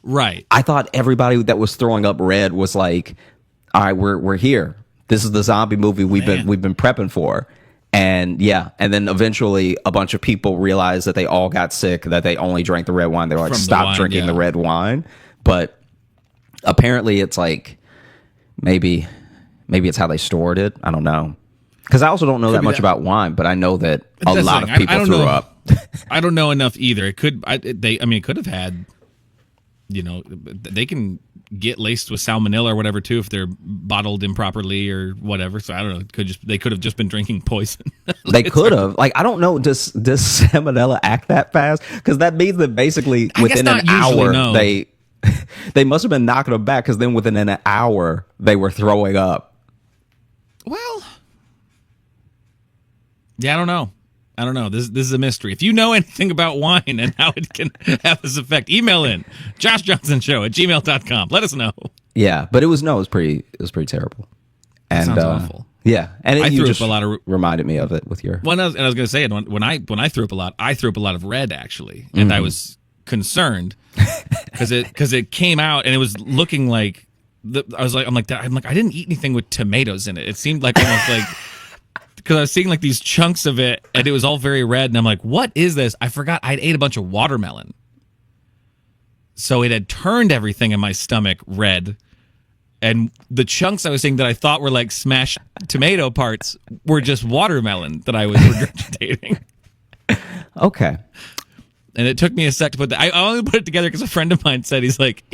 Right. I thought everybody that was throwing up red was like, all right, we're here. This is the zombie movie we've been prepping for. And yeah, and then eventually a bunch of people realized that they all got sick, that they only drank the red wine. They were like, From the stop wine, drinking yeah. the red wine. But apparently it's like maybe it's how they stored it. I don't know. Because I also don't know that much about wine, but I know that a That's lot the of thing. I people don't threw know. up. I don't know enough either. It could. It could have had. You know, they can get laced with salmonella or whatever too if they're bottled improperly or whatever. So I don't know. They could have just been drinking poison. They could have. Like, I don't know. Does salmonella act that fast? Because that means that basically within an hour they must have been knocking them back. Because then within an hour they were throwing up. Well, yeah, I don't know. This is a mystery. If you know anything about wine and how it can have this effect, email in joshjohnsonshow@gmail.com. Let us know. Yeah, but it was pretty terrible. And sounds awful. Yeah, and I you threw just up a lot of reminded me of it with your. I was going to say, when I threw up a lot, I threw up a lot of red actually, and I was concerned because it came out and it was looking like I'm like I didn't eat anything with tomatoes in it. It seemed like almost like. Because I was seeing like these chunks of it, and it was all very red, and I'm like, "What is this?" I forgot I'd ate a bunch of watermelon, so it had turned everything in my stomach red, and the chunks I was seeing that I thought were like smashed tomato parts were just watermelon that I was regurgitating. Okay, And it took me a sec to put that. I only put it together because a friend of mine said he's like,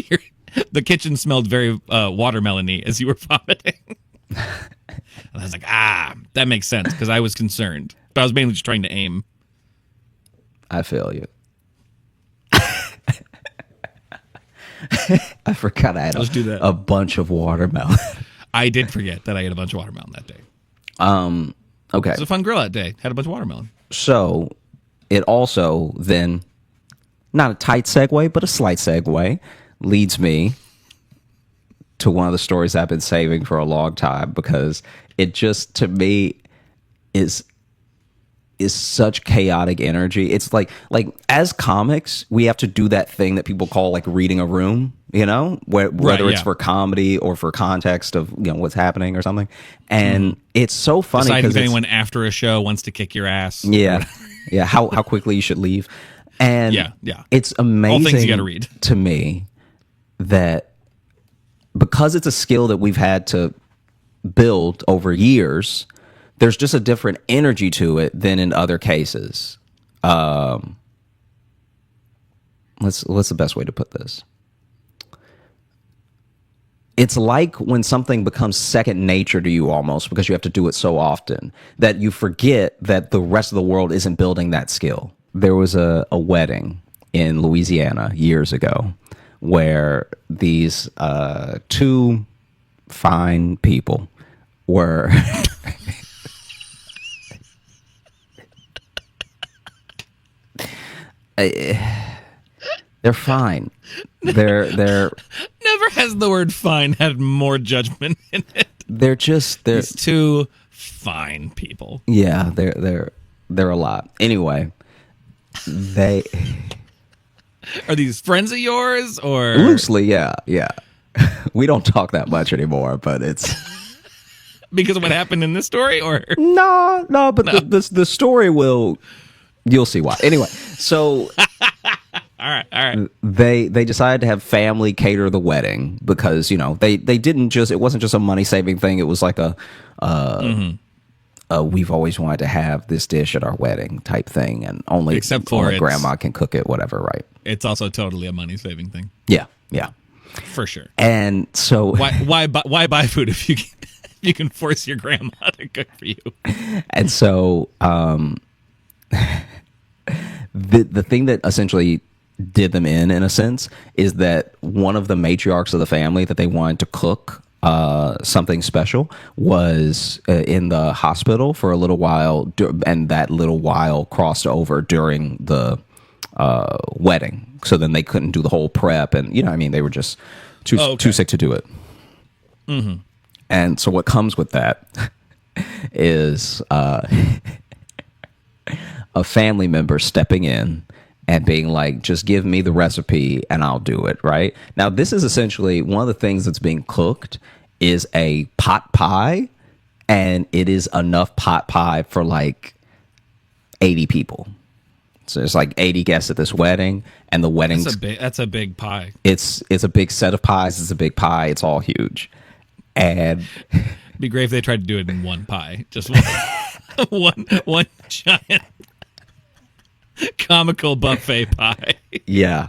the kitchen smelled very watermelon-y as you were vomiting. And I was like, that makes sense because I was concerned. But I was mainly just trying to aim. I feel you. I forgot I had Let's do that. a bunch of watermelon. I did forget that I ate a bunch of watermelon that day. Okay. It was a fun grill that day. Had a bunch of watermelon. So it also then, not a tight segue, but a slight segue, leads me to one of the stories I've been saving for a long time because it just, to me, is such chaotic energy. It's like as comics, we have to do that thing that people call like reading a room, you know, whether it's for comedy or for context of, you know, what's happening or something. And it's so funny Deciding because if anyone after a show wants to kick your ass. yeah, yeah, how quickly you should leave. And yeah. it's amazing All things you gotta read. to me that because it's a skill that we've had to build over years, there's just a different energy to it than in other cases. What's the best way to put this? It's like when something becomes second nature to you almost because you have to do it so often that you forget that the rest of the world isn't building that skill. There was a wedding in Louisiana years ago where these two fine people were... They're fine. They're Never has the word fine had more judgment in it. they're These two fine people. yeah, they're a lot. Anyway, they Are these friends of yours or loosely, yeah. We don't talk that much anymore, but it's because of what happened in this story or no, but the story you'll see why. Anyway, so all right. they decided to have family cater the wedding because, you know, they didn't just, it wasn't just a money saving thing. It was like we've always wanted to have this dish at our wedding type thing, and only grandma can cook it, whatever, right? It's also totally a money saving thing. Yeah. For sure. And so Why buy food if you can force your grandma to cook for you? and so the thing that essentially did them in a sense, is that one of the matriarchs of the family that they wanted to cook something special was in the hospital for a little while, and that little while crossed over during the wedding. So then they couldn't do the whole prep, and you know, what I mean, they were just too sick to do it. Mm-hmm. And so what comes with that is a family member stepping in and being like, just give me the recipe and I'll do it, right? Now, this is essentially one of the things that's being cooked is a pot pie, and it is enough pot pie for like 80 people. So there's like 80 guests at this wedding, and the wedding's... That's a big pie. It's a big set of pies. It's a big pie. It's all huge. And... It'd be great if they tried to do it in one pie. Just one giant comical buffet pie. Yeah.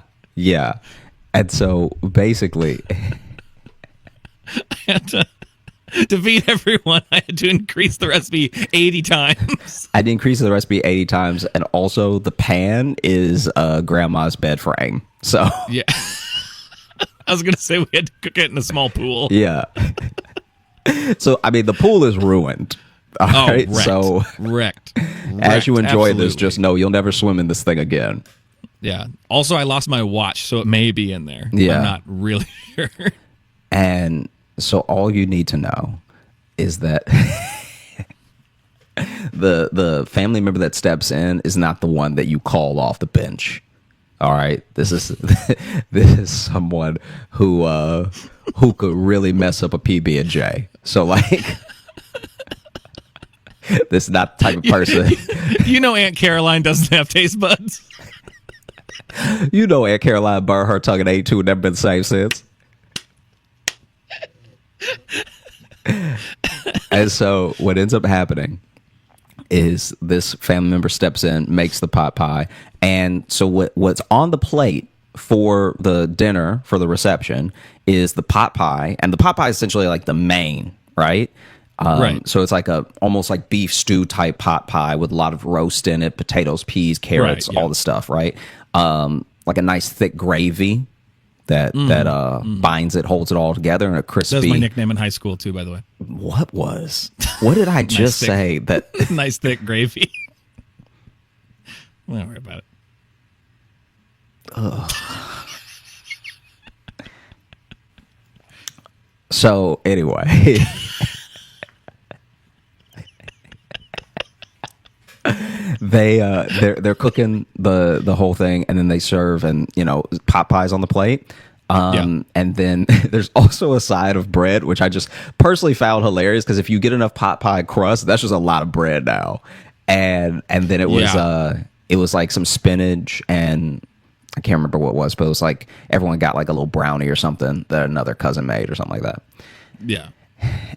And so basically... I had to feed everyone, I had to increase the recipe 80 times. I'd increase the recipe 80 times, and also the pan is grandma's bed frame. So yeah. I was going to say we had to cook it in a small pool. Yeah. So, I mean, the pool is ruined. All right. Wrecked. So, wrecked. As you enjoy Absolutely. this, just know you'll never swim in this thing again. Yeah. Also, I lost my watch, so it may be in there. Yeah. I'm not really sure. And so all you need to know is that the family member that steps in is not the one that you call off the bench. All right, this is someone who could really mess up a PB&J. So like, this is not the type of person. You know, Aunt Caroline doesn't have taste buds. You know, Aunt Caroline burned her tongue at 82 and never been the same since. And so what ends up happening is this family member steps in, makes the pot pie, and so what's on the plate for the dinner, for the reception, is the pot pie, and the pot pie is essentially like the main, right? Right. So it's like almost like beef stew type pot pie with a lot of roast in it, potatoes, peas, carrots, Right, yeah. all the stuff, right? Like a nice thick gravy that binds it, holds it all together, and a crispy. That was my nickname in high school too, by the way. What did I just thick- say? That Nice thick gravy. Don't worry about it. So anyway, they're cooking the whole thing, and then they serve, and you know, pot pies on the plate. And then there's also a side of bread, which I just personally found hilarious, because if you get enough pot pie crust, that's just a lot of bread now. And then it was like some spinach, and I can't remember what it was, but it was like everyone got like a little brownie or something that another cousin made or something like that. Yeah.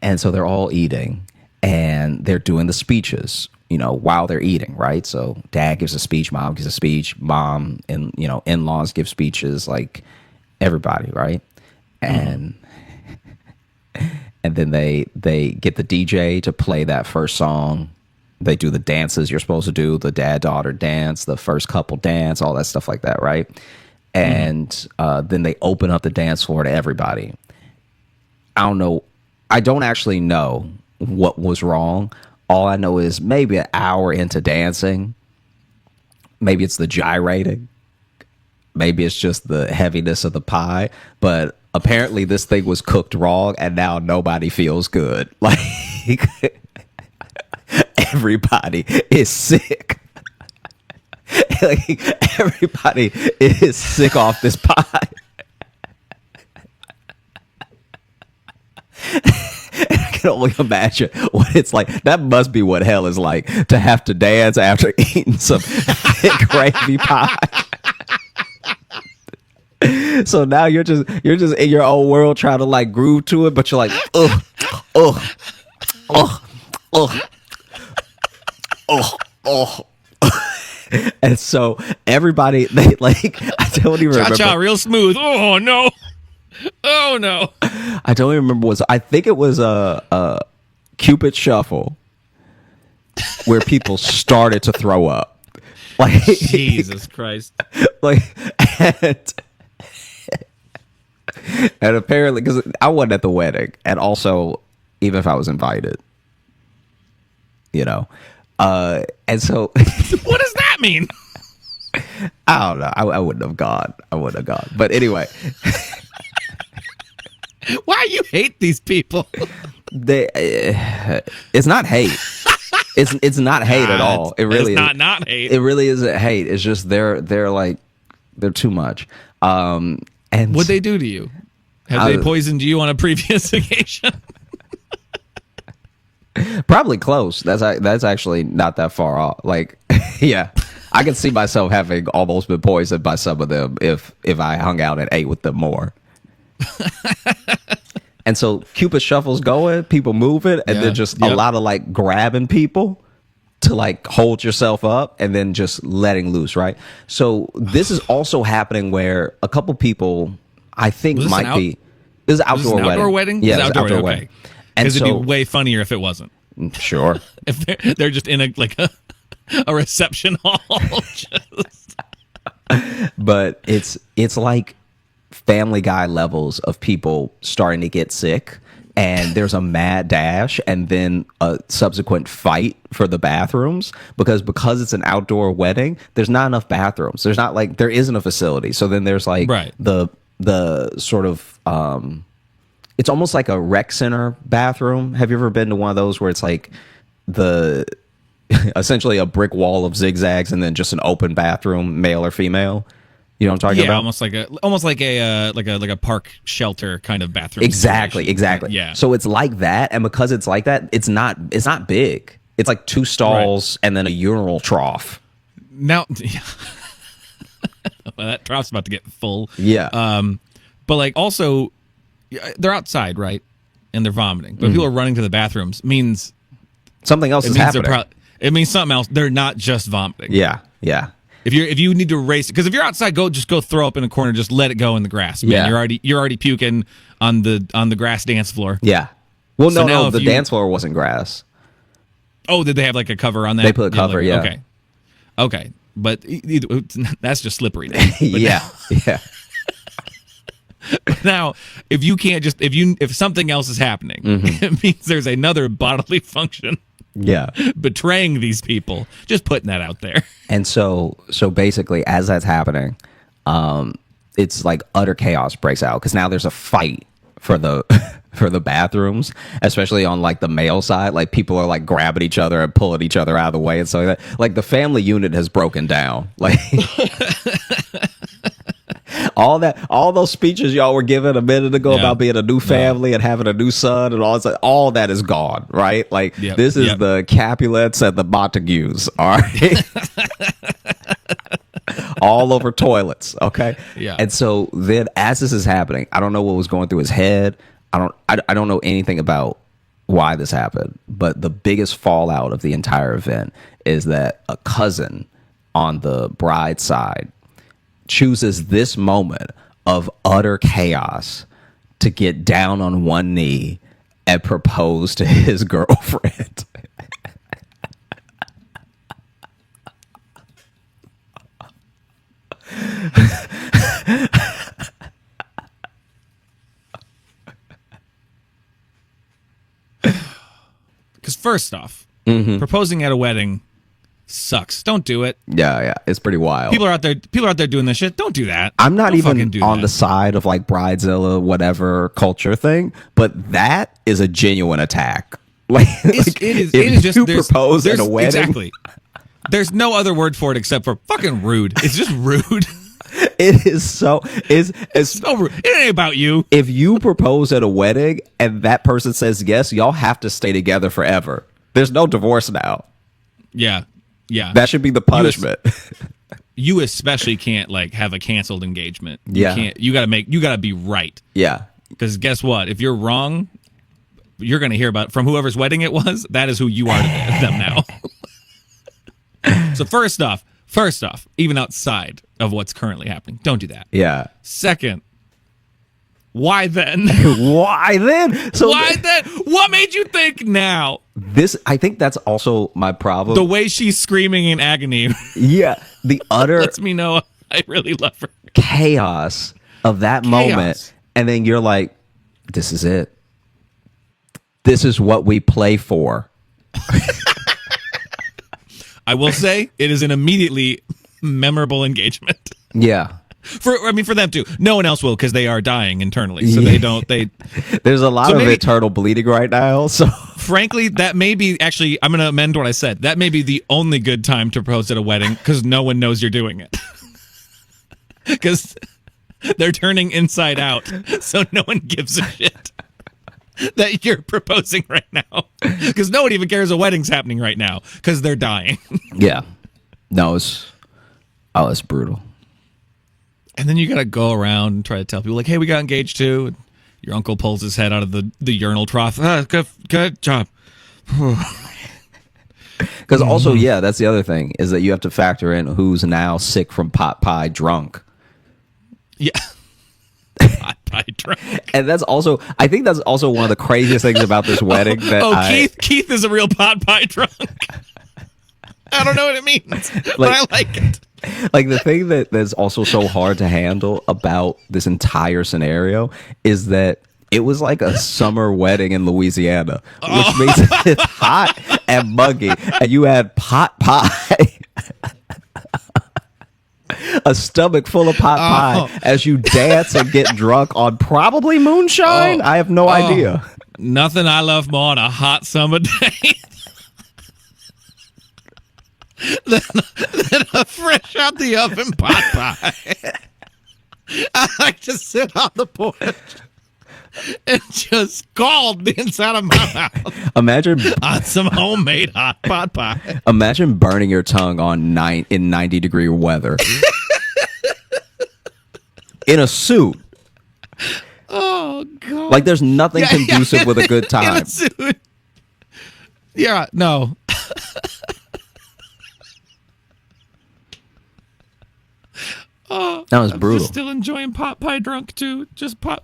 And so they're all eating, and they're doing the speeches, you know, while they're eating, right? So dad gives a speech, mom gives a speech, mom and, you know, in-laws give speeches, like everybody, right? And and then they get the DJ to play that first song. They do the dances you're supposed to do, the dad-daughter dance, the first couple dance, all that stuff like that, right? And then they open up the dance floor to everybody. I don't actually know what was wrong. All I know is maybe an hour into dancing, maybe it's the gyrating, maybe it's just the heaviness of the pie, but apparently this thing was cooked wrong, and now nobody feels good. Like, everybody is sick. Like, everybody is sick off this pie. I can only imagine what it's like. That must be what hell is like, to have to dance after eating some thick gravy pie. So now you're just in your own world trying to like groove to it, but you're like, ugh, ugh, ugh, ugh, ugh, ugh. And so everybody, they like, I don't even remember. Cha-cha, real smooth. Oh, no. Oh, no. I don't even remember I think it was a Cupid Shuffle where people started to throw up. Like Jesus Christ. like and, and apparently because I wasn't at the wedding, and also even if I was invited, and so What does that mean? I don't know. I wouldn't have gone. But anyway, Why you hate these people? it's not hate. It's not hate at all. It really it's is not hate. It really isn't hate. It's just they're too much. And What'd they do to you? Have they poisoned you on a previous occasion? probably close. That's actually not that far off. Like, yeah, I can see myself having almost been poisoned by some of them if I hung out and ate with them more. And so Cupid shuffle's going, people moving, and then just a lot of like grabbing people to like hold yourself up and then just letting loose, right? So this is also happening where a couple people I think might be. This is an outdoor wedding. Yeah, it's an outdoor wedding. Okay. Because it'd be way funnier if it wasn't. Sure. If they're just in a reception hall. But it's like Family Guy levels of people starting to get sick, and there's a mad dash and then a subsequent fight for the bathrooms because it's an outdoor wedding, there's not enough bathrooms. There's not like there isn't a facility. So then there's like the sort of it's almost like a rec center bathroom. Have you ever been to one of those where it's like essentially a brick wall of zigzags and then just an open bathroom, male or female? You know what I'm talking about? almost like a park shelter kind of bathroom. Exactly. Yeah. So it's like that, and because it's like that, it's not big. It's like 2 stalls and then a urinal trough. Now, well, that trough's about to get full. Yeah. But like also, they're outside, right? And they're vomiting, but people are running to the bathrooms. Means something else is happening. It means something else. They're not just vomiting. Yeah. If you need to race, because if you're outside, go throw up in a corner, just let it go in the grass. Man. Yeah. You're already puking on the grass dance floor. Yeah. Well, So no, the dance floor wasn't grass. Oh, did they have like a cover on that? They put a cover, yeah. Okay, but that's just slippery. Yeah. Now, if you can't if something else is happening, it means there's another bodily function. Yeah. Betraying these people. Just putting that out there. And so basically, as that's happening, it's like utter chaos breaks out because now there's a fight for the for the bathrooms, especially on like the male side. Like people are like grabbing each other and pulling each other out of the way and so like that. Like the family unit has broken down. Like all those speeches y'all were giving a minute ago about being a new family and having a new son and all that is gone, right? Like this is the Capulets and the Montagues, all right? All over toilets, okay? Yeah. And so then as this is happening, I don't know what was going through his head. I don't know anything about why this happened, but the biggest fallout of the entire event is that a cousin on the bride's side chooses this moment of utter chaos to get down on one knee and propose to his girlfriend. Because first off, proposing at a wedding sucks. Don't do it. Yeah, it's pretty wild. People are out there doing this shit. Don't do that. I'm not Don't even on the side of like bridezilla whatever culture thing, but that is a genuine attack. Like, it is just you propose at a wedding. Exactly. There's no other word for it except for fucking rude. It's just rude. It is so it's so rude. It ain't about you. If you propose at a wedding and that person says yes, y'all have to stay together forever. There's no divorce now. Yeah. That should be the punishment. You especially can't like have a canceled engagement. You can't. You gotta be right. Yeah. Because guess what? If you're wrong, you're gonna hear about from whoever's wedding it was. That is who you are to them now. So first off, even outside of what's currently happening, don't do that. Yeah. Second, why then? Why then? Why then? What made you think now? I think that's also my problem. The way she's screaming in agony Yeah, the utter lets me know I really love her. chaos of that moment, and then you're like, this is it. This is what we play for. I will say it is an immediately memorable engagement. Yeah. For them too. No one else will because they are dying internally. So they don't. There's a lot of internal bleeding right now. So frankly, that may be actually. I'm going to amend what I said. That may be the only good time to propose at a wedding because no one knows you're doing it. Because they're turning inside out, so no one gives a shit that you're proposing right now. Because no one even cares a wedding's happening right now because they're dying. Yeah. No, it's brutal. And then you got to go around and try to tell people, like, hey, we got engaged too. And your uncle pulls his head out of the urinal trough. Good job. Because also, yeah, that's the other thing, is that you have to factor in who's now sick from pot pie drunk. Yeah. Pot pie drunk. And I think that's also one of the craziest things about this wedding. Keith is a real pot pie drunk. I don't know what it means, but I like it. Like, the thing that's also so hard to handle about this entire scenario is that it was like a summer wedding in Louisiana, which means it's hot and muggy, and you had pot pie, a stomach full of pot pie, as you dance and get drunk on probably moonshine. I have no idea. Nothing I love more on a hot summer day than a fresh out the oven pot pie. I like to sit on the porch and just scald the inside of my mouth. Imagine on some homemade hot pot pie. Imagine burning your tongue in 90-degree weather in a suit. Oh God! Like, there's nothing conducive with a good time. In a suit. Yeah, no. That was brutal. Just still enjoying pot pie drunk too. Just pot.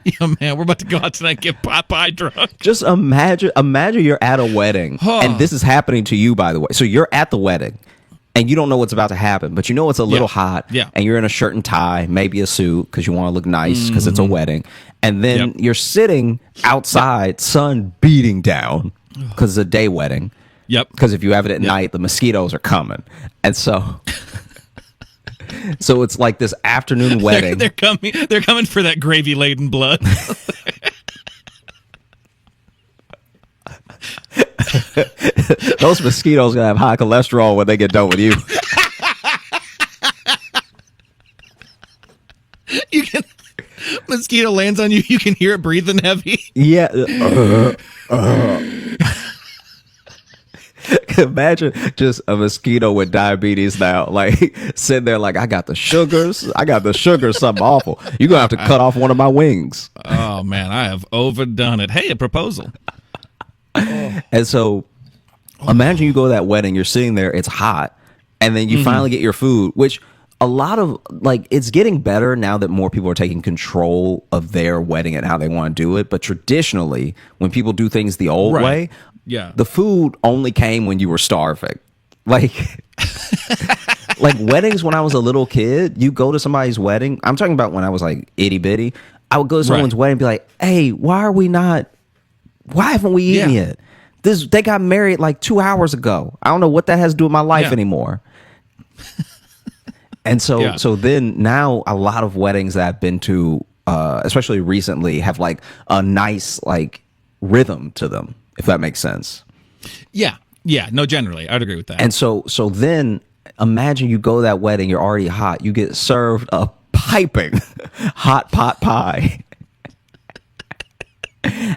Yeah, man, we're about to go out tonight and get pot pie drunk. Just imagine you're at a wedding, and this is happening to you, by the way. So you're at the wedding, and you don't know what's about to happen, but you know it's a little hot, and you're in a shirt and tie, maybe a suit, because you want to look nice, because it's a wedding. And then you're sitting outside, sun beating down, because it's a day wedding. Yep. Because if you have it at night, the mosquitoes are coming. And so... So it's like this afternoon wedding. They're coming for that gravy laden blood. Those mosquitoes gonna have high cholesterol when they get done with you. Mosquito lands on you, you can hear it breathing heavy. Yeah. Imagine just a mosquito with diabetes now, like sitting there like, I got the sugars, something awful. You're gonna have to cut off one of my wings. Oh man, I have overdone it. Hey, a proposal. And so imagine you go to that wedding, you're sitting there, it's hot, and then you finally get your food, which a lot of, like, it's getting better now that more people are taking control of their wedding and how they want to do it. But traditionally, when people do things the old way, the food only came when you were starving. Like, like weddings when I was a little kid, you go to somebody's wedding. I'm talking about when I was like itty bitty. I would go to someone's wedding and be like, hey, why haven't we eaten yet? They got married like 2 hours ago. I don't know what that has to do with my life anymore. And so then now a lot of weddings that I've been to, especially recently, have like a nice like rhythm to them, if that makes sense. Yeah. No, generally, I'd agree with that. And so then imagine you go to that wedding, you're already hot, you get served a piping hot pot pie.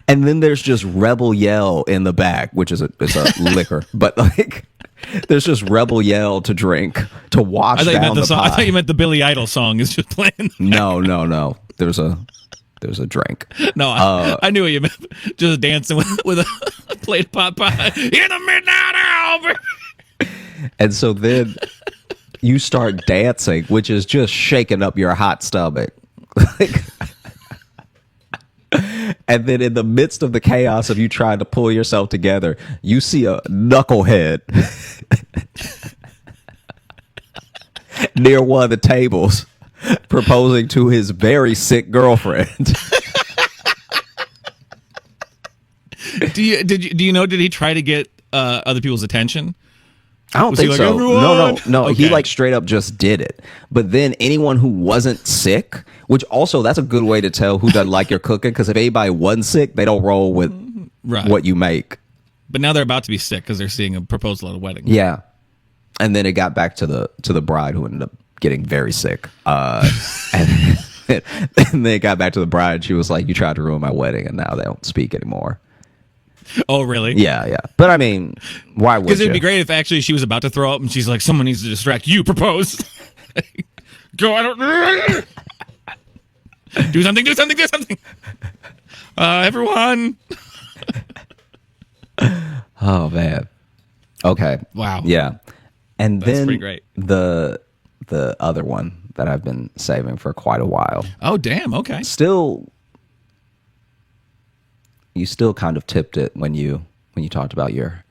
And then there's just Rebel Yell in the back, which is a liquor, but like there's just Rebel Yell to drink to wash down the pie. I thought you meant the Billy Idol song is just playing. No. There's a drink. No, I knew what you meant. Just dancing with a plate of pot pie in the midnight hour. And so then you start dancing, which is just shaking up your hot stomach. And then in the midst of the chaos of you trying to pull yourself together, you see a knucklehead near one of the tables proposing to his very sick girlfriend. Do you know? Did he try to get other people's attention? I don't Was he think like, so. "Everyone?" No. He Okay. like straight up just did it. But then anyone who wasn't sick, which also that's a good way to tell who doesn't like your cooking, because if anybody wasn't sick, they don't roll with Right. what you make. But now they're about to be sick because they're seeing a proposal at a wedding. Yeah. And then it got back to the bride who ended up getting very sick. And then it got back to the bride. She was like, "You tried to ruin my wedding," and now they don't speak anymore. Oh, really? Yeah. But I mean, why would Because it'd you? be great if actually she was about to throw up and she's like, "Someone needs to distract you. Propose." Go. I don't. Do something. Everyone. Oh man. Okay. Wow. Yeah. And That's then pretty great. the other one that I've been saving for quite a while. Oh, damn. Okay. You still kind of tipped it when you talked about your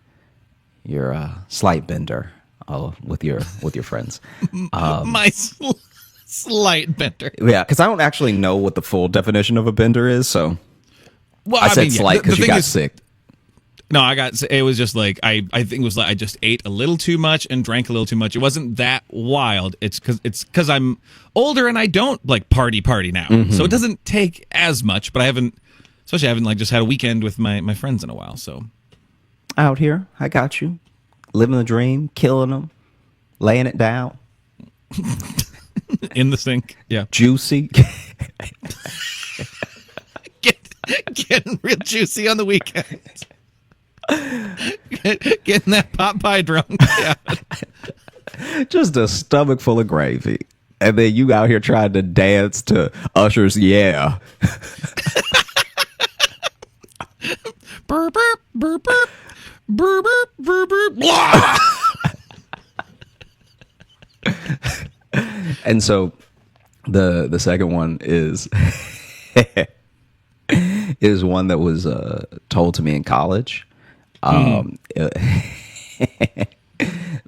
slight bender with your friends. My slight bender. Yeah, because I don't actually know what the full definition of a bender is, so Well, I said mean, yeah, slight the because you thing got is- sick. No, it was just like, I think it was like I just ate a little too much and drank a little too much. It wasn't that wild. It's because I'm older and I don't like party now. So it doesn't take as much, but I haven't like just had a weekend with my friends in a while. So Out here, I got you. Living the dream, killing them, laying it down. in the sink. Yeah. Juicy. Getting real juicy on the weekend. Getting that pot pie drunk. Yeah. Just a stomach full of gravy. And then you out here trying to dance to Usher's Yeah. Burp, burp, burp, burp. Burp, burp, burp, burp. Blah! And so the second one is is one that was told to me in college.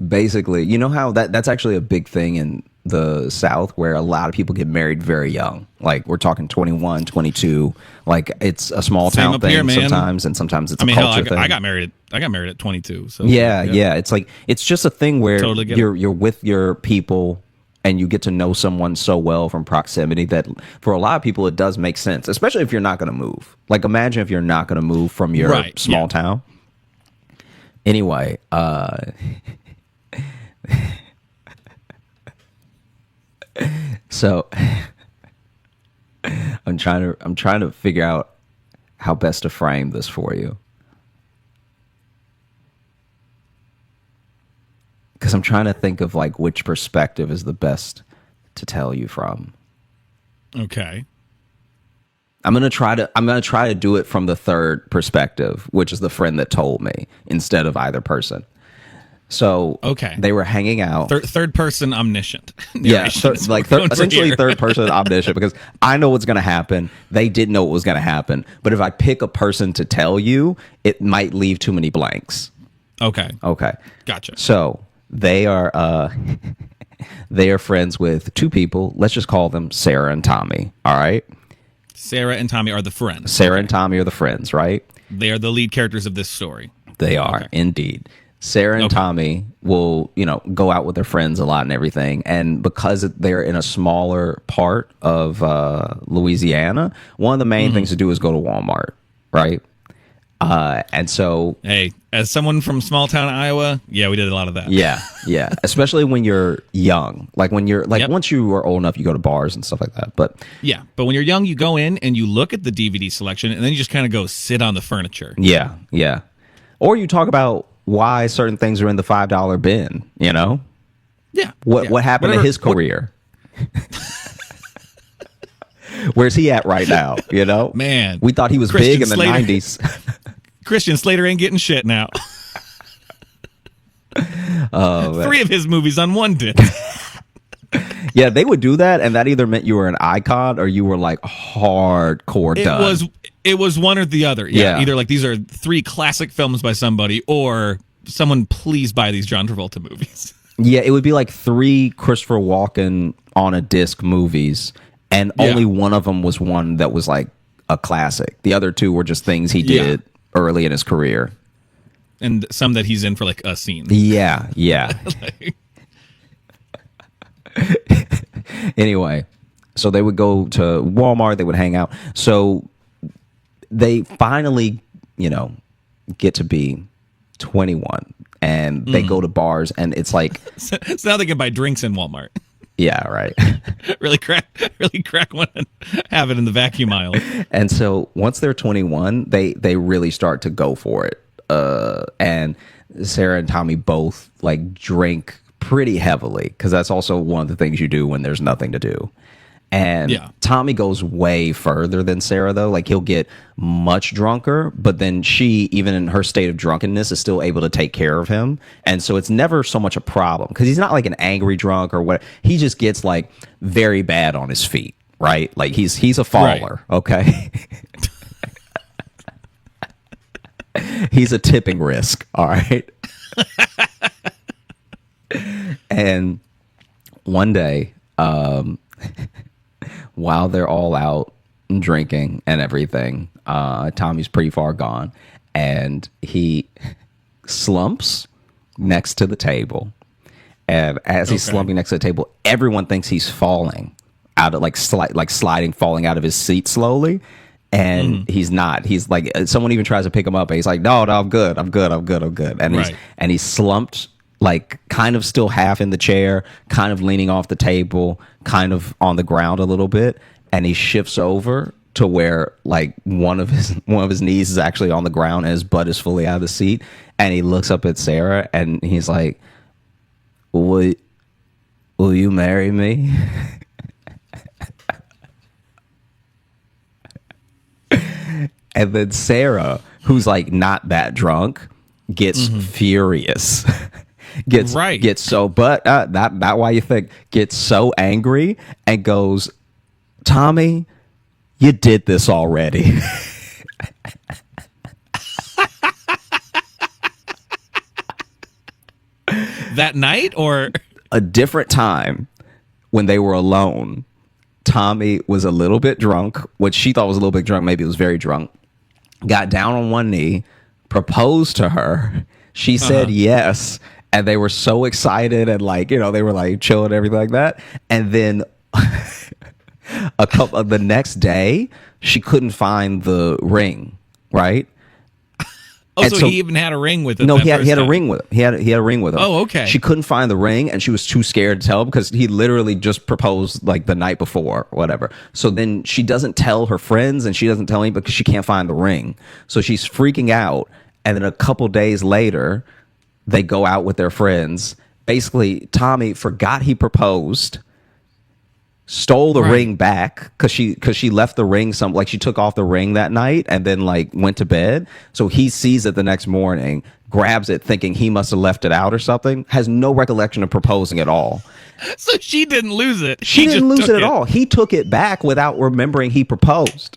Basically, you know how that's actually a big thing in the South where a lot of people get married very young. Like we're talking 21, 22. Like it's a small Same town up thing here, man. sometimes, and sometimes it's I mean, a hell, culture thing. I got married at 22. So Yeah. It's like it's just a thing where Totally get it. you're with your people and you get to know someone so well from proximity that for a lot of people it does make sense, especially if you're not going to move. Like imagine if you're not going to move from your Right, small yeah. town. Anyway, so I'm trying to figure out how best to frame this for you. Because I'm trying to think of like which perspective is the best to tell you from. Okay. I'm gonna try to do it from the third perspective, which is the friend that told me, instead of either person. So Okay. they were hanging out. Third person omniscient. Yeah, narration is what we're going for essentially here. third person omniscient, because I know what's going to happen. They didn't know what was going to happen. But if I pick a person to tell you, it might leave too many blanks. Okay. Okay. Gotcha. So they are they are friends with two people. Let's just call them Sarah and Tommy. All right. Sarah and Tommy are the friends. Sarah and Tommy are the friends, right? They are the lead characters of this story. They are indeed. Sarah and Okay. Tommy will, go out with their friends a lot and everything. And because they're in a smaller part of Louisiana, one of the main things to do is go to Walmart, right? And so, Hey, as someone from small town Iowa, yeah, we did a lot of that. yeah, especially when you're young, like when you're like Yep. once you are old enough, you go to bars and stuff like that. But Yeah, but when you're young, you go in and you look at the DVD selection, and then you just kind of go sit on the furniture. yeah, or you talk about why certain things are in the $5 bin. Yeah. What happened to Whatever- his career? Where's he at right now? Man, we thought he was Christian big in the Slater. 90s. Christian Slater ain't getting shit now. Oh, 3 of his movies on one disc. Yeah, they would do that, and that either meant you were an icon or you were like hardcore It done. It was one or the other. Yeah. Yeah. Either like these are 3 classic films by somebody, or someone please buy these John Travolta movies. Yeah, it would be like 3 Christopher Walken on a disc movies, and only one of them was one that was like a classic. The other 2 were just things he did early in his career. And some that he's in for like a scene. Yeah. Anyway, so they would go to Walmart, they would hang out. So they finally, get to be 21, and they go to bars, and it's like, so now they can buy drinks in Walmart. Yeah, right. really crack one and have it in the vacuum aisle. And so once they're 21, they really start to go for it. And Sarah and Tommy both like drink pretty heavily, because that's also one of the things you do when there's nothing to do. And Tommy goes way further than Sarah, though. Like, he'll get much drunker, but then she, even in her state of drunkenness, is still able to take care of him. And so it's never so much a problem, because he's not like an angry drunk or what. He just gets like very bad on his feet, right? Like, he's a faller, okay? He's a tipping risk, all right? And one day, while they're all out drinking and everything, Tommy's pretty far gone, and he slumps next to the table. And as he's slumping next to the table, everyone thinks he's falling out of sliding, falling out of his seat slowly. And he's not. He's like, someone even tries to pick him up, and he's like, no, I'm good. And he's slumped, like, kind of still half in the chair, kind of leaning off the table, kind of on the ground a little bit. And he shifts over to where, like, one of his knees is actually on the ground and his butt is fully out of the seat. And he looks up at Sarah, and he's like, will you marry me? And then Sarah, who's like not that drunk, gets furious. Gets so, but not why you think, gets so angry and goes, Tommy, you did this already. That night, or a different time when they were alone, Tommy was a little bit drunk, which she thought was a little bit drunk. Maybe it was very drunk. Got down on one knee, proposed to her. She said yes. And they were so excited, and like, they were like chilling and everything like that. And then the next day, she couldn't find the ring, right? Oh, and so he even had a ring with him. No, he had a ring with him. He had a ring with him. Oh, okay. She couldn't find the ring, and she was too scared to tell him, because he literally just proposed like the night before, or whatever. So then she doesn't tell her friends, and she doesn't tell anybody because she can't find the ring. So she's freaking out. And then a couple days later, they go out with their friends. Basically, Tommy forgot he proposed, stole the ring back, because she left the ring she took off the ring that night and then like went to bed. So he sees it the next morning, grabs it thinking he must have left it out or something, has no recollection of proposing at all. So she didn't lose it. She didn't lose it at all. He took it back without remembering he proposed.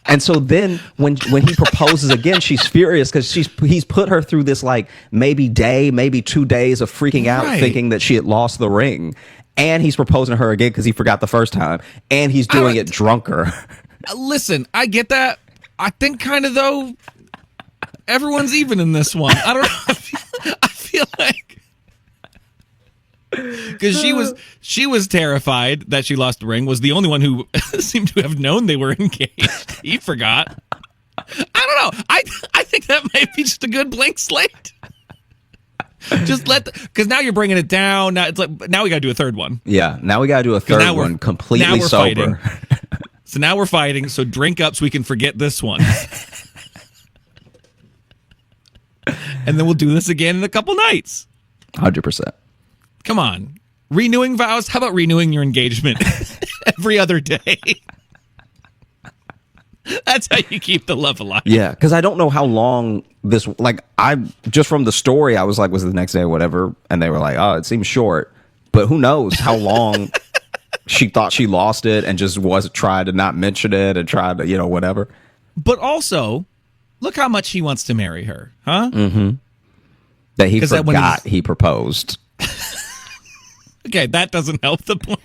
And so then when he proposes again, she's furious, because he's put her through this like maybe 2 days of freaking out, thinking that she had lost the ring. And he's proposing to her again because he forgot the first time. And he's doing it drunker. Listen, I get that. I think kind of, though, everyone's even in this one. I don't know. I feel like, because she was terrified that she lost the ring, was the only one who seemed to have known they were engaged. He forgot. I don't know. I think that might be just a good blank slate. Just because now you're bringing it down. Now it's like, now we got to do a third one. Yeah, now we got to do a third one completely sober. So now we're fighting. So drink up so we can forget this one. And then we'll do this again in a couple nights. 100%. Come on. Renewing vows? How about renewing your engagement every other day? That's how you keep the love alive. Yeah, because I don't know how long this, like, I just from the story, I was like, was it the next day or whatever? And they were like, oh, it seems short. But who knows how long she thought she lost it and just tried to not mention it and tried to, whatever. But also, look how much he wants to marry her, huh? Mm-hmm. That he forgot he proposed. Okay, that doesn't help the point.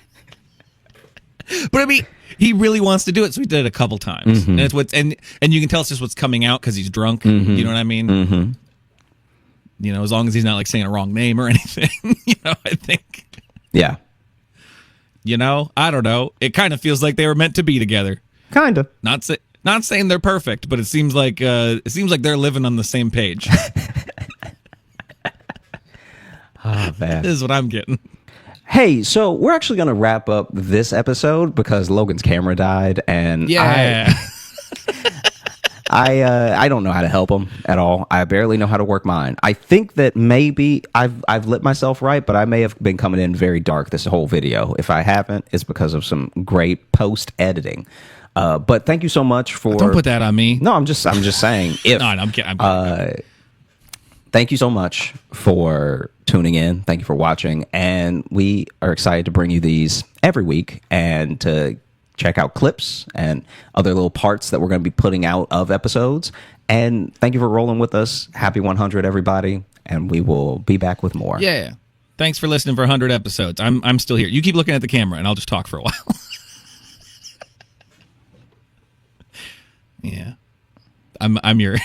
But I mean, he really wants to do it, so he did it a couple times. Mm-hmm. And you can tell it's just what's coming out because he's drunk. Mm-hmm. You know what I mean? Mm-hmm. As long as he's not like saying a wrong name or anything. I think. Yeah. I don't know. It kind of feels like they were meant to be together. Kind of. Not saying they're perfect, but it seems like they're living on the same page. Oh man, this is what I'm getting. Hey, so we're actually going to wrap up this episode because Logan's camera died, and I don't know how to help him at all. I barely know how to work mine. I think that maybe I've lit myself right, but I may have been coming in very dark this whole video. If I haven't, it's because of some great post editing. But thank you so much for. Don't put that on me. No, I'm just saying. If, no, I'm kidding. Thank you so much for tuning in. Thank you for watching. And we are excited to bring you these every week and to check out clips and other little parts that we're going to be putting out of episodes. And thank you for rolling with us. Happy 100, everybody. And we will be back with more. Yeah. Thanks for listening for 100 episodes. I'm still here. You keep looking at the camera and I'll just talk for a while. Yeah. I'm your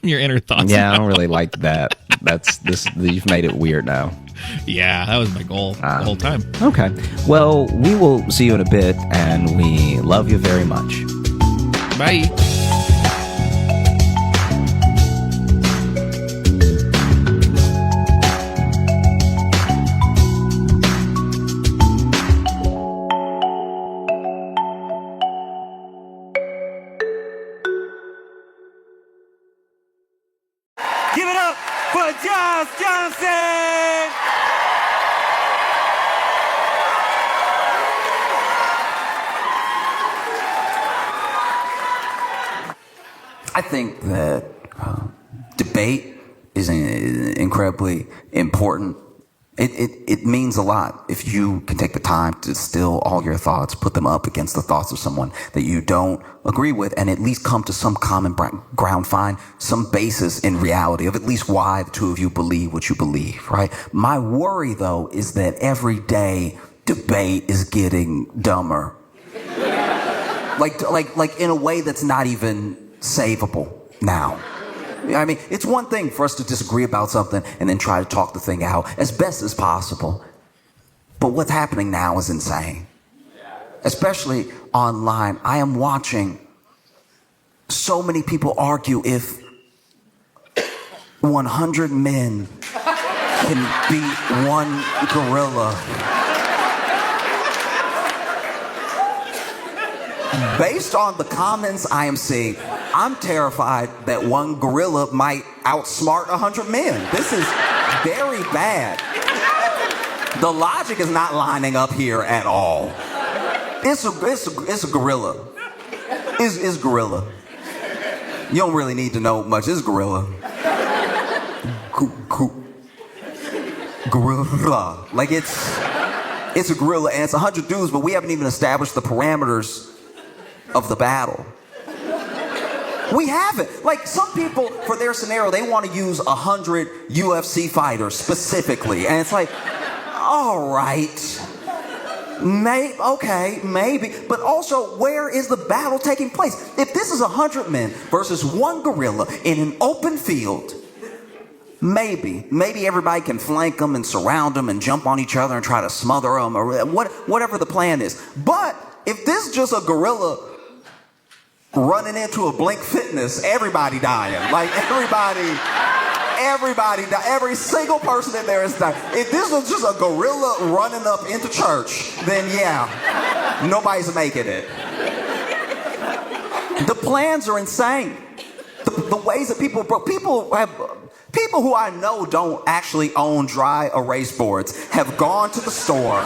your inner thoughts. Yeah, I don't really like that. You've made it weird now. Yeah, that was my goal the whole time. Okay. Well, we will see you in a bit, and we love you very much. Bye. Give it up for Josh Johnson! I think that debate is incredibly important. It means a lot if you can take the time to distill all your thoughts, put them up against the thoughts of someone that you don't agree with, and at least come to some common ground, find some basis in reality of at least why the two of you believe what you believe, right? My worry, though, is that every day debate is getting dumber. like in a way that's not even savable now. I mean, it's one thing for us to disagree about something and then try to talk the thing out as best as possible. But what's happening now is insane. Especially online. I am watching so many people argue if 100 men can beat one gorilla. Based on the comments I am seeing, I'm terrified that one gorilla might outsmart 100 men. This is very bad. The logic is not lining up here at all. It's a gorilla. It's gorilla. You don't really need to know much. It's gorilla. Gorilla. Like it's a gorilla and it's 100 dudes, but we haven't even established the parameters of the battle. We haven't. Like, some people, for their scenario, they want to use 100 UFC fighters specifically. And it's like, all right. Okay, maybe. But also, where is the battle taking place? If this is 100 men versus one gorilla in an open field, maybe everybody can flank them and surround them and jump on each other and try to smother them or whatever the plan is. But if this is just a gorilla running into a Blink Fitness, everybody dying. Like, everybody die. Every single person in there is dying. If this was just a gorilla running up into church, then yeah, nobody's making it. The plans are insane. The ways that people who I know don't actually own dry erase boards have gone to the store,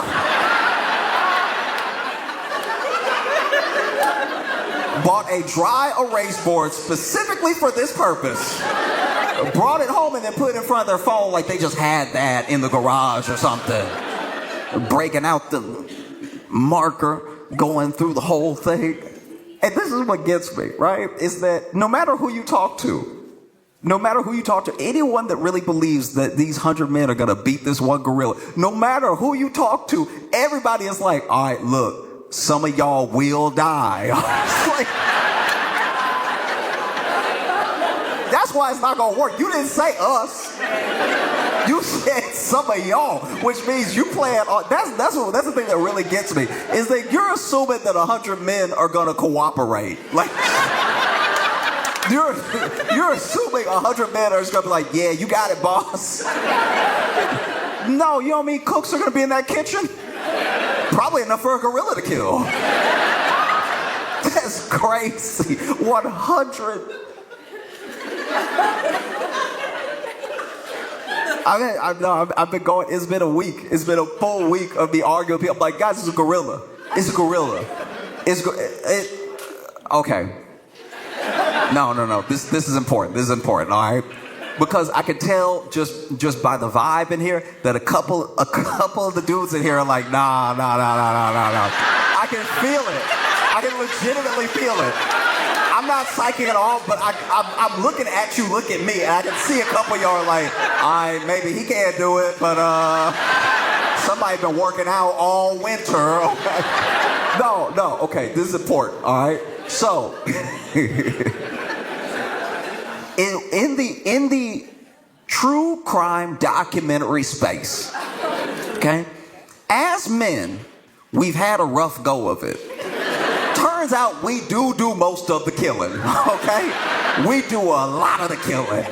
bought a dry erase board specifically for this purpose, brought it home and then put it in front of their phone like they just had that in the garage or something, breaking out the marker going through the whole thing. And this is what gets me, right? Is that no matter who you talk to, anyone that really believes that these 100 men are going to beat this one gorilla, no matter who you talk to, everybody is like, all right, look, some of y'all will die. It's like, that's why it's not going to work. You didn't say us. You said some of y'all, which means you plan on, that's the thing that really gets me, is that you're assuming that 100 men are going to cooperate. Like, you're assuming 100 men are just going to be like, yeah, you got it, boss. No, you know how many cooks are going to be in that kitchen? Probably enough for a gorilla to kill. That's crazy. 100. I've been going, it's been a week. It's been a full week of me arguing with people. I'm like, guys, it's a gorilla. It's a gorilla. Okay. No. This is important. All right? Because I can tell just by the vibe in here that a couple of the dudes in here are like, nah. I can feel it. I can legitimately feel it. I'm not psychic at all, but I'm looking at you, look at me, and I can see a couple of y'all are like, all right, maybe he can't do it, but somebody been working out all winter. Okay. No, okay, this is important, all right? So, in the true crime documentary space, okay, as men, we've had a rough go of it. Turns out we do most of the killing, okay? We do a lot of the killing.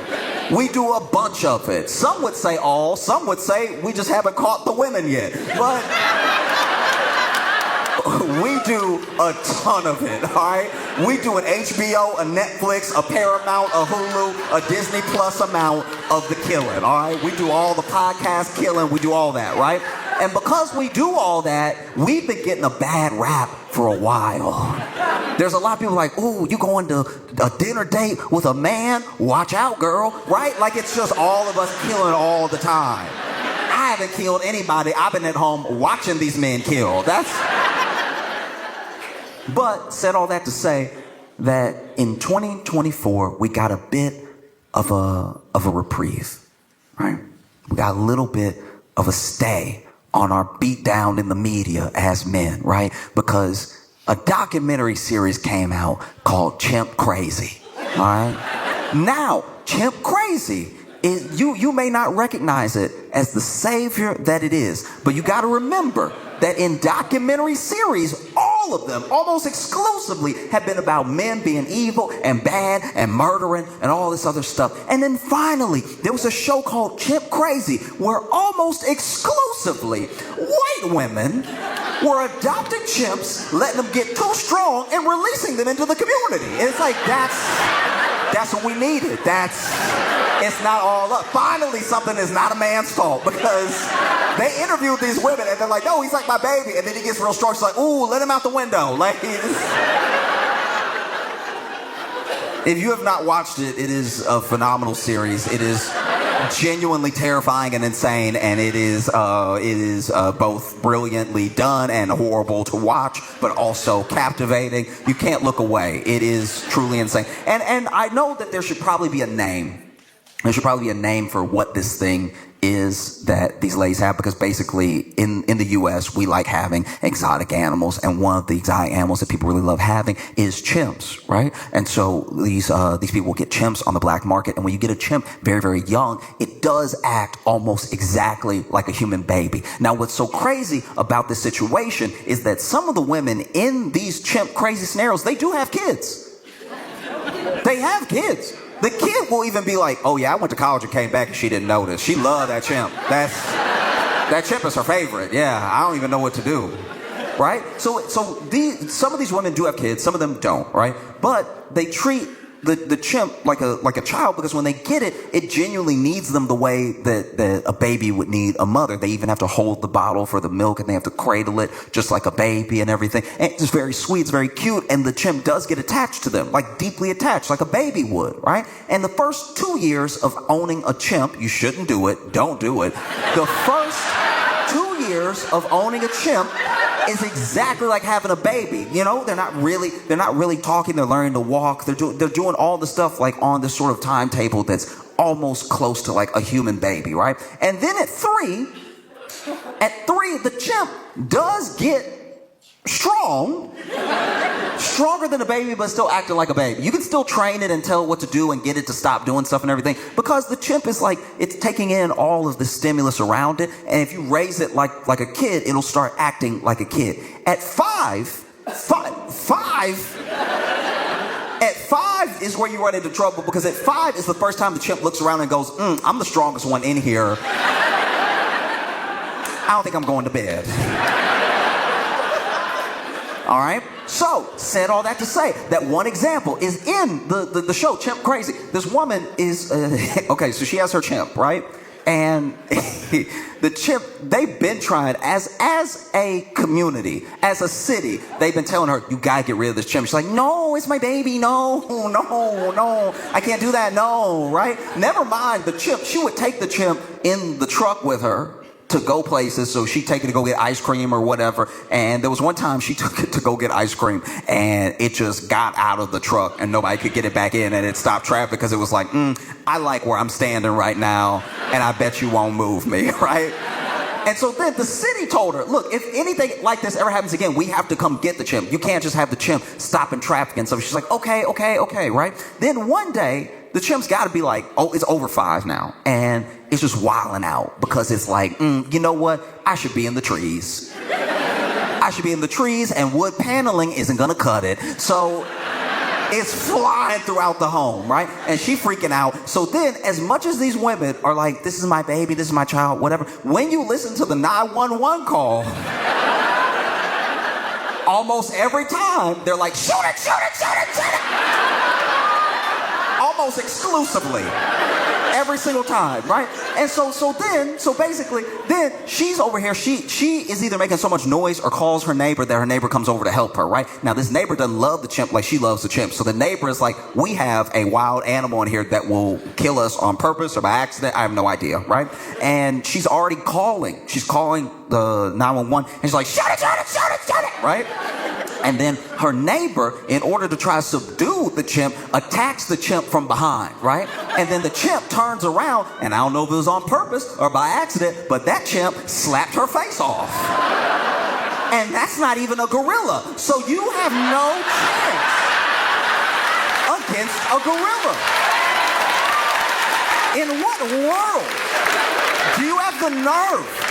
We do a bunch of it. Some would say all, some would say we just haven't caught the women yet. But we do a ton of it, all right? We do an HBO, a Netflix, a Paramount, a Hulu, a Disney Plus amount of the killing, all right? We do all the podcast killing, we do all that, right? And because we do all that, we've been getting a bad rap for a while. There's a lot of people like, ooh, you going to a dinner date with a man? Watch out, girl, right? Like it's just all of us killing all the time. I haven't killed anybody. I've been at home watching these men kill. But said all that to say that in 2024, we got a bit of a reprieve, right? We got a little bit of a stay on our beat down in the media as men, right? Because a documentary series came out called Chimp Crazy, all right? Now, Chimp Crazy is, you may not recognize it as the savior that it is, but you got to remember that in documentary series, all of them, almost exclusively, have been about men being evil and bad and murdering and all this other stuff. And then finally, there was a show called Chimp Crazy, where almost exclusively white women were adopting chimps, letting them get too strong, and releasing them into the community. And it's like, that's what we needed. It's not all up. Finally, something is not a man's fault, because they interviewed these women and they're like, no, he's like my baby. And then he gets real strong. She's like, ooh, let him out the window. Like, if you have not watched it, it is a phenomenal series. It is genuinely terrifying and insane, and it is both brilliantly done and horrible to watch, but also captivating. You can't look away. It is truly insane. And I know that there should probably be a name. There should probably be a name for what this thing is that these ladies have, because basically in the US we like having exotic animals, and one of the exotic animals that people really love having is chimps, right? And so these people get chimps on the black market, and when you get a chimp very, very young, it does act almost exactly like a human baby. Now what's so crazy about this situation is that some of the women in these Chimp Crazy scenarios, they do have kids. They have kids. The kid will even be like, oh yeah, I went to college and came back and she didn't notice. She loved that chimp. That chimp is her favorite. Yeah, I don't even know what to do. Right? So some of these women do have kids, some of them don't, right? But they treat the chimp like a child, because when they get it, it genuinely needs them the way that a baby would need a mother. They even have to hold the bottle for the milk, and they have to cradle it just like a baby and everything. And it's very sweet, it's very cute, and the chimp does get attached to them, like deeply attached, like a baby would, right? And the first 2 years of owning a chimp, you shouldn't do it, don't do it. The first 2 years of owning a chimp is exactly like having a baby. You know, they're not really talking. They're learning to walk. They're doing all the stuff like on this sort of timetable that's almost close to like a human baby, right? And then at three, the chimp does get stronger than a baby, but still acting like a baby. You can still train it and tell it what to do and get it to stop doing stuff and everything, because the chimp is like, it's taking in all of the stimulus around it, and if you raise it like a kid, it'll start acting like a kid. At five is where you run into trouble, because at 5 is the first time the chimp looks around and goes, I'm the strongest one in here. I don't think I'm going to bed. All right? So, said all that to say that one example is in the show Chimp Crazy. This woman is, okay, so she has her chimp, right? And the chimp, they've been trying, as a community, as a city, they've been telling her, you gotta get rid of this chimp. She's like, no, it's my baby, no, I can't do that, no, right? Never mind the chimp. She would take the chimp in the truck with her to go places, so she'd take it to go get ice cream or whatever. And there was one time she took it to go get ice cream, and it just got out of the truck, and nobody could get it back in, and it stopped traffic because it was like, I like where I'm standing right now, and I bet you won't move me, right? And so then the city told her, look, if anything like this ever happens again, we have to come get the chimp. You can't just have the chimp stopping traffic and stuff. She's like, okay, right? Then one day, the chimp's got to be like, oh, it's over 5 now, and it's just wilding out because it's like, you know what? I should be in the trees. I should be in the trees, and wood paneling isn't going to cut it. So it's flying throughout the home, right? And she freaking out. So then, as much as these women are like, this is my baby, this is my child, whatever, when you listen to the 911 call, almost every time, they're like, shoot it. Almost exclusively. Every single time, right? And so basically, then she's over here, she is either making so much noise or calls her neighbor that her neighbor comes over to help her, right? Now, this neighbor doesn't love the chimp like she loves the chimp. So the neighbor is like, we have a wild animal in here that will kill us on purpose or by accident. I have no idea, right? And she's already calling. She's calling the 911, and she's like, shut it, right? And then her neighbor, in order to try to subdue the chimp, attacks the chimp from behind, right? And then the chimp turns around, and I don't know if it was on purpose or by accident, but that chimp slapped her face off. And that's not even a gorilla. So you have no chance against a gorilla. In what world do you have the nerve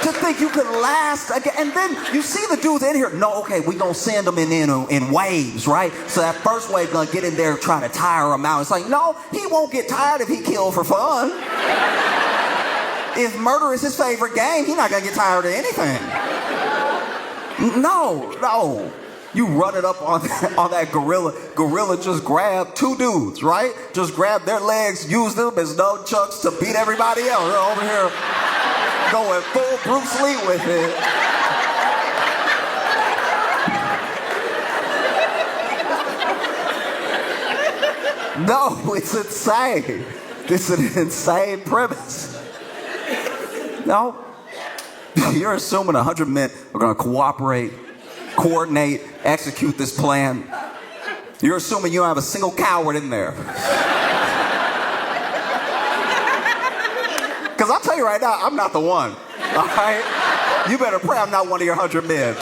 to think you could last again? And then you see the dudes in here, no, okay, we gonna send them in waves, right? So that first wave gonna get in there trying to tire him out. It's like, no, he won't get tired if he killed for fun. If murder is his favorite game, he's not gonna get tired of anything. No. You run it up on that gorilla. Gorilla just grabbed 2 dudes, right? Just grab their legs, use them as nunchucks to beat everybody else. They're over here going full Bruce Lee with it. No, it's insane. This is an insane premise. No, you're assuming 100 men are going to cooperate, coordinate, execute this plan. You're assuming you don't have a single coward in there. Because I'll tell you right now, I'm not the one, all right? You better pray I'm not one of your 100 men.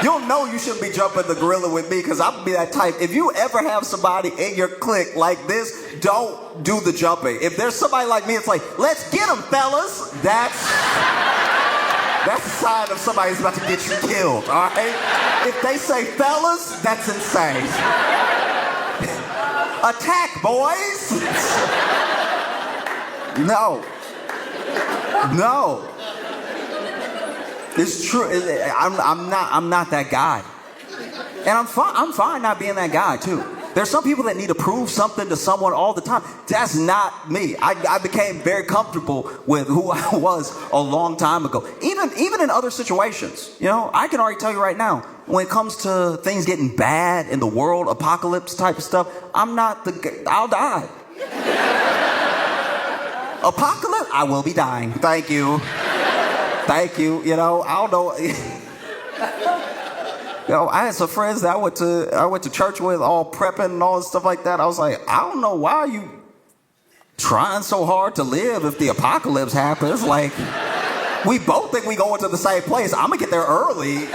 You'll know you shouldn't be jumping the gorilla with me, because I'll be that type. If you ever have somebody in your clique like this, don't do the jumping. If there's somebody like me, it's like, let's get them, fellas. That's a sign of somebody who's about to get you killed, all right? If they say fellas, that's insane. Attack, boys. No. It's true. I'm not that guy. And I'm fine not being that guy too. There's some people that need to prove something to someone all the time. That's not me. I became very comfortable with who I was a long time ago. Even in other situations, you know, I can already tell you right now, when it comes to things getting bad in the world, apocalypse type of stuff, I'm not I'll die. Apocalypse? I will be dying. Thank you. You know, I don't know. I had some friends that I went to church with, all prepping and all this stuff like that. I was like, I don't know why you trying so hard to live if the apocalypse happens. Like, we both think we going to the same place. I'm gonna get there early.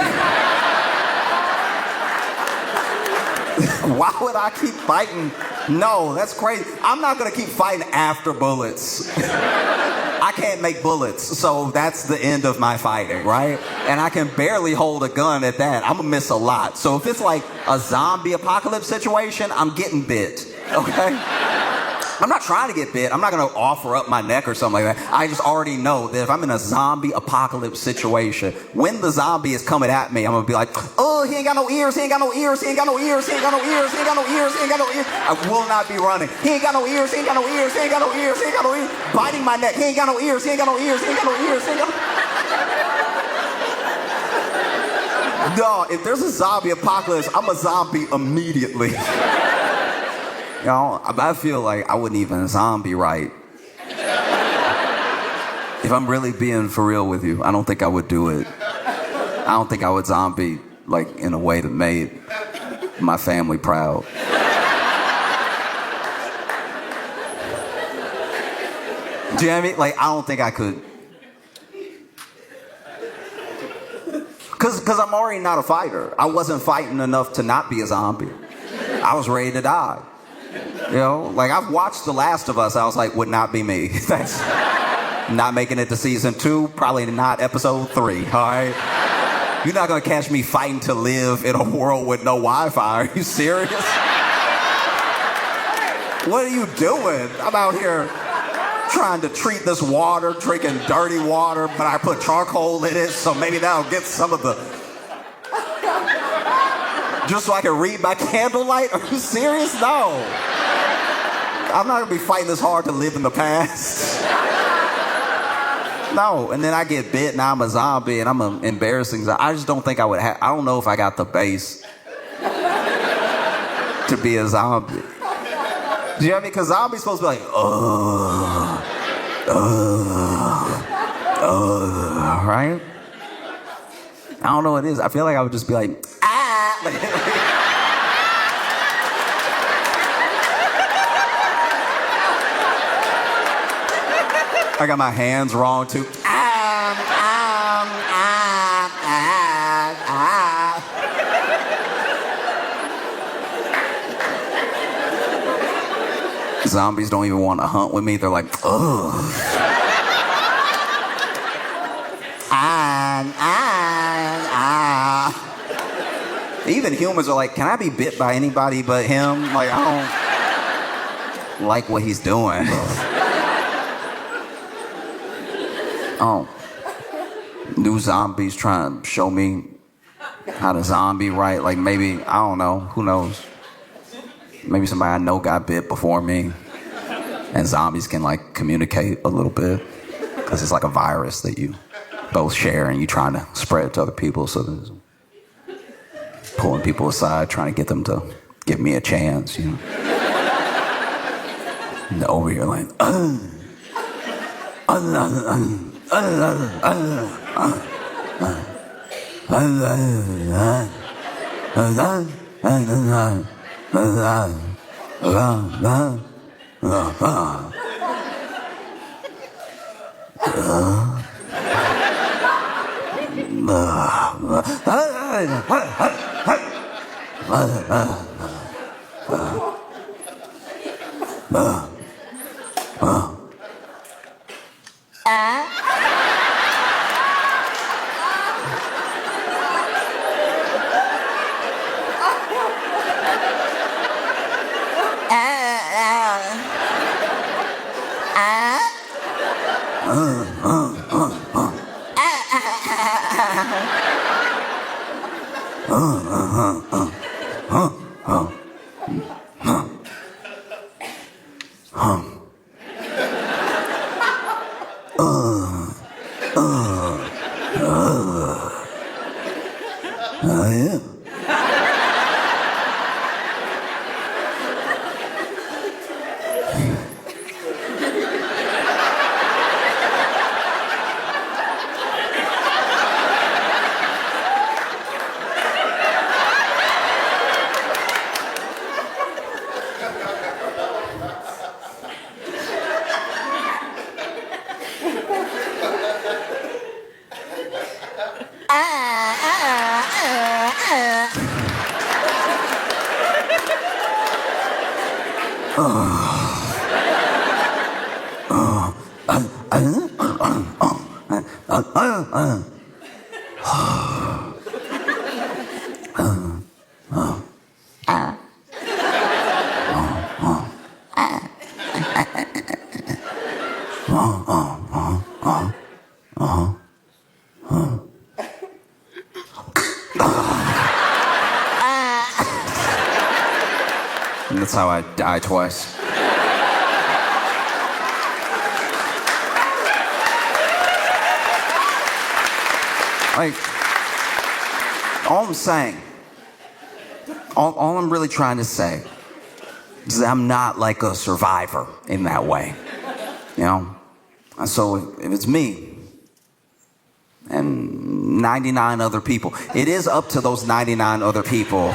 Why would I keep fighting? No, that's crazy. I'm not gonna keep fighting after bullets. I can't make bullets, so that's the end of my fighting, right? And I can barely hold a gun at that. I'm gonna miss a lot. So if it's like a zombie apocalypse situation, I'm getting bit, okay? I'm not trying to get bit. I'm not gonna offer up my neck or something like that. I just already know that if I'm in a zombie apocalypse situation, when the zombie is coming at me, I'm gonna be like, oh, he ain't got no ears, he ain't got no ears, he ain't got no ears, he ain't got no ears, he ain't got no ears, he ain't got no ears. I will not be running. He ain't got no ears, he ain't got no ears, he ain't got no ears, he ain't got no ears. Biting my neck, he ain't got no ears, he ain't got no ears, he ain't got no ears, he ain't got no... No, if there's a zombie apocalypse, I'm a zombie immediately. You know, I feel like I wouldn't even zombie right. If I'm really being for real with you, I don't think I would do it. I don't think I would zombie like in a way that made my family proud. Do you know what I mean? Like, I don't think I could. Because I'm already not a fighter. I wasn't fighting enough to not be a zombie. I was ready to die. You know, like I've watched The Last of Us. I was like, would not be me. That's not making it to season 2. Probably not episode 3. All right. You're not gonna catch me fighting to live in a world with no Wi-Fi. Are you serious? What are you doing? I'm out here trying to treat this water, drinking dirty water, but I put charcoal in it, so maybe that'll get some of the... Just so I can read by candlelight? Are you serious? No. I'm not gonna be fighting this hard to live in the past. No, and then I get bit, now I'm a zombie, and I'm an embarrassing zombie. I just don't think I would have... I don't know if I got the base to be a zombie. Do you know what I mean? Because zombies supposed to be like, right? I don't know what it is. I feel like I would just be like, ah! I got my hands wrong too. Zombies don't even want to hunt with me. They're like, ugh. Even humans are like, can I be bit by anybody but him? Like, I don't like what he's doing. Oh, new zombies trying to show me how to zombie right. Like maybe, I don't know, who knows? Maybe somebody I know got bit before me. And zombies can like communicate a little bit. Because it's like a virus that you both share and you trying to spread it to other people. So there's pulling people aside, trying to get them to give me a chance, you know. And over here like, yeah. And that's how I die twice. Like, all I'm saying, all I'm really trying to say is that I'm not like a survivor in that way, you know? And so if it's me and 99 other people, it is up to those 99 other people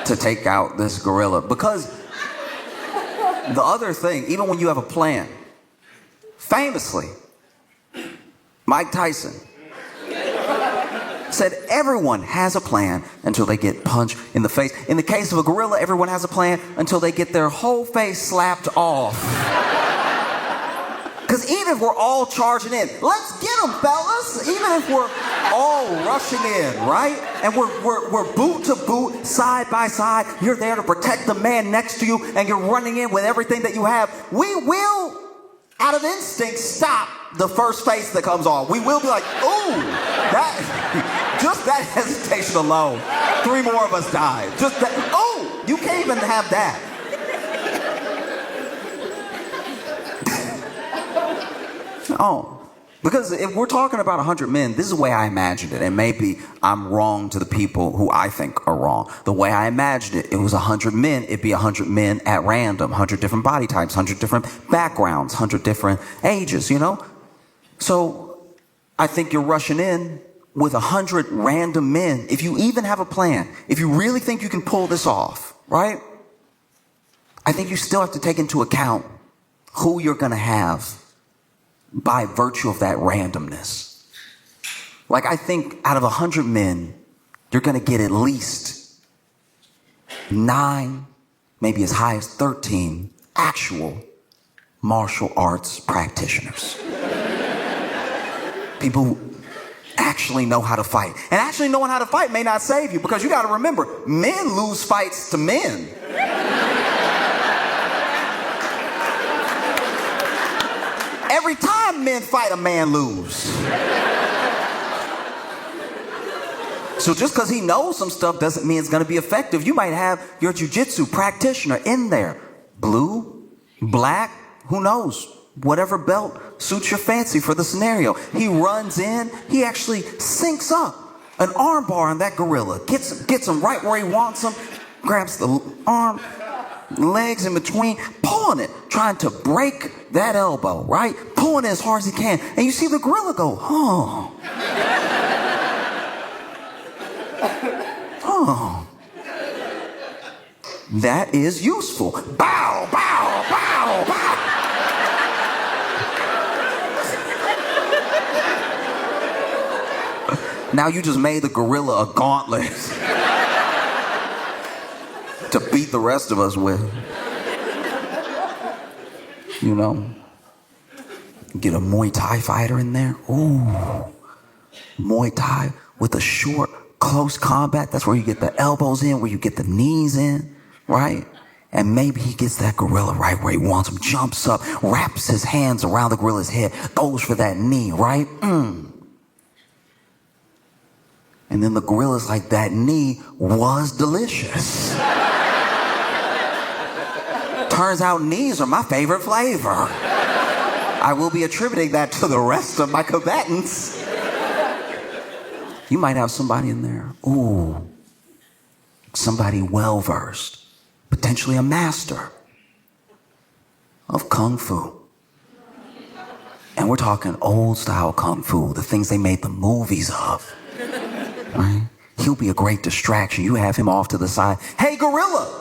to take out this gorilla. Because the other thing, even when you have a plan, famously, Mike Tyson said everyone has a plan until they get punched in the face. In the case of a gorilla, everyone has a plan until they get their whole face slapped off. Because even if we're all charging in, let's get them, fellas. Even if we're all rushing in, right? And we're boot to boot, side by side. You're there to protect the man next to you, and you're running in with everything that you have. We will, out of instinct, stop the first face that comes on. We will be like, ooh, just that hesitation alone. 3 more of us died. Just that, oh, you can't even have that. Oh, because if we're talking about 100 men, this is the way I imagined it. And maybe I'm wrong to the people who I think are wrong. The way I imagined it, it was 100 men. It'd be 100 men at random, 100 different body types, 100 different backgrounds, 100 different ages, you know? So I think you're rushing in with 100 random men. If you even have a plan, if you really think you can pull this off, right? I think you still have to take into account who you're going to have by virtue of that randomness. Like, I think out of 100 men, you're going to get at least 9, maybe as high as 13 actual martial arts practitioners. People who actually know how to fight. And actually knowing how to fight may not save you, because you got to remember, men lose fights to men. Every time men fight, a man lose. So just because he knows some stuff doesn't mean it's going to be effective. You might have your jiu-jitsu practitioner in there. Blue, black, who knows? Whatever belt suits your fancy for the scenario. He runs in, he actually syncs up an arm bar on that gorilla, gets him right where he wants him, grabs the arm, legs in between, pulling it, trying to break that elbow, right? Pulling it as hard as he can. And you see the gorilla go, oh. Oh. That is useful. Bow, bow, bow, bow. Now you just made the gorilla a gauntlet to beat the rest of us with. You know? Get a Muay Thai fighter in there. Ooh. Muay Thai with a short, close combat. That's where you get the elbows in, where you get the knees in, right? And maybe he gets that gorilla right where he wants him, jumps up, wraps his hands around the gorilla's head, goes for that knee, right? And then the gorilla's like, that knee was delicious. Turns out knees are my favorite flavor. I will be attributing that to the rest of my combatants. You might have somebody in there. Ooh. Somebody well-versed. Potentially a master of Kung Fu. And we're talking old-style Kung Fu, the things they made the movies of. Right? He'll be a great distraction. You have him off to the side. Hey, gorilla!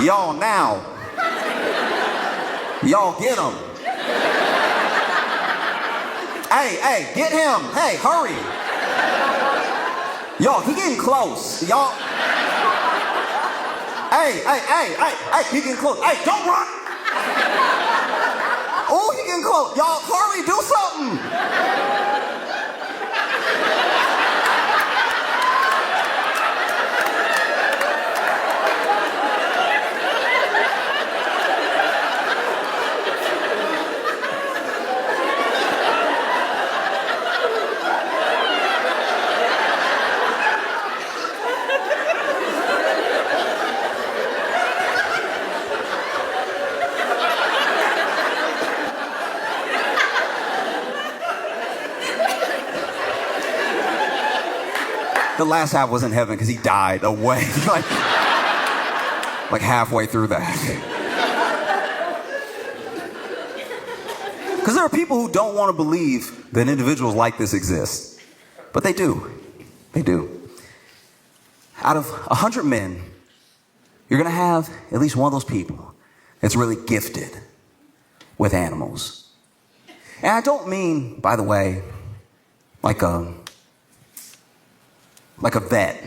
Y'all now. Y'all get him. Hey, get him. Hey, hurry. Y'all, he getting close. Y'all. Hey, he getting close. Hey, don't run. Oh, he getting close. Y'all, hurry, do something. The last half was in heaven because he died away, like halfway through that. Because there are people who don't want to believe that individuals like this exist. But they do. They do. Out of 100 men, you're going to have at least one of those people that's really gifted with animals. And I don't mean, by the way, like a vet.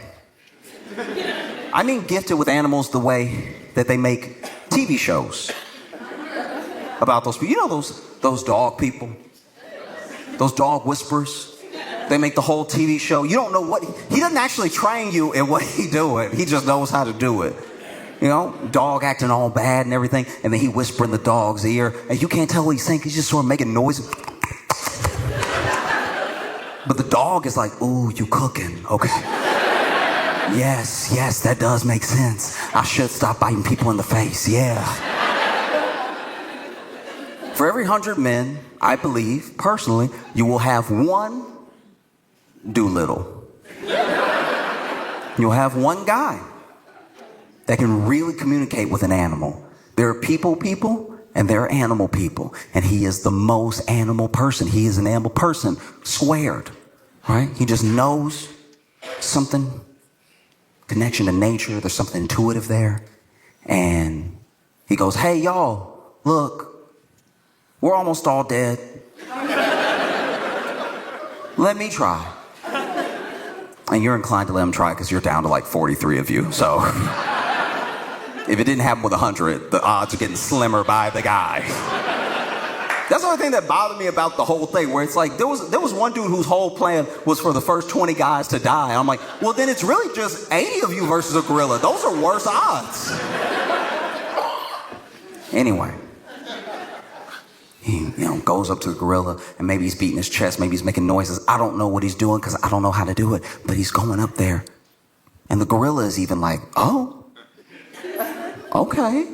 I mean gifted with animals the way that they make TV shows about those people. You know those dog people? Those dog whisperers? They make the whole TV show. You don't know what... He doesn't actually train you in what he doing. He just knows how to do it. You know, dog acting all bad and everything, and then he whisper in the dog's ear, and you can't tell what he's saying. He's just sort of making noises. But the dog is like, ooh, you cooking. Okay. Yes, that does make sense. I should stop biting people in the face. Yeah. For every 100 men, I believe, personally, you will have one Doolittle. You'll have one guy that can really communicate with an animal. There are people, and there are animal people. And he is the most animal person. He is an animal person, squared, right? He just knows something, connection to nature. There's something intuitive there. And he goes, hey, y'all, look, we're almost all dead. Let me try. And you're inclined to let him try because you're down to like 43 of you. So if it didn't happen with 100, the odds are getting slimmer by the guy. That's the only thing that bothered me about the whole thing, where it's like there was one dude whose whole plan was for the first 20 guys to die. And I'm like, well, then it's really just 80 of you versus a gorilla. Those are worse odds. Anyway, he goes up to the gorilla, and maybe he's beating his chest, maybe he's making noises. I don't know what he's doing because I don't know how to do it, but he's going up there. And the gorilla is even like, oh, okay.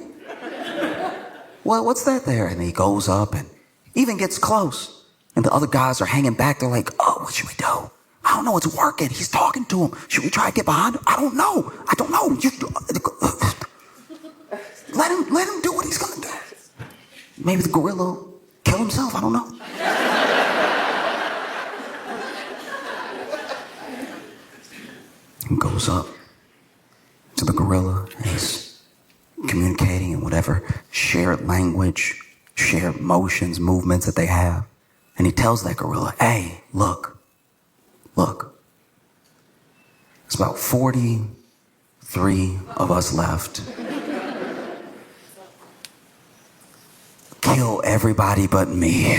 Well, what's that there? And he goes up and even gets close. And the other guys are hanging back. They're like, oh, what should we do? I don't know. It's working. He's talking to him. Should we try to get behind him? I don't know. Let him do what he's going to do. Maybe the gorilla will kill himself. I don't know. He goes up to the gorilla and he's communicating in whatever shared language, shared motions, movements that they have. And he tells that gorilla, hey, look. It's about 43 of us left. Kill everybody but me.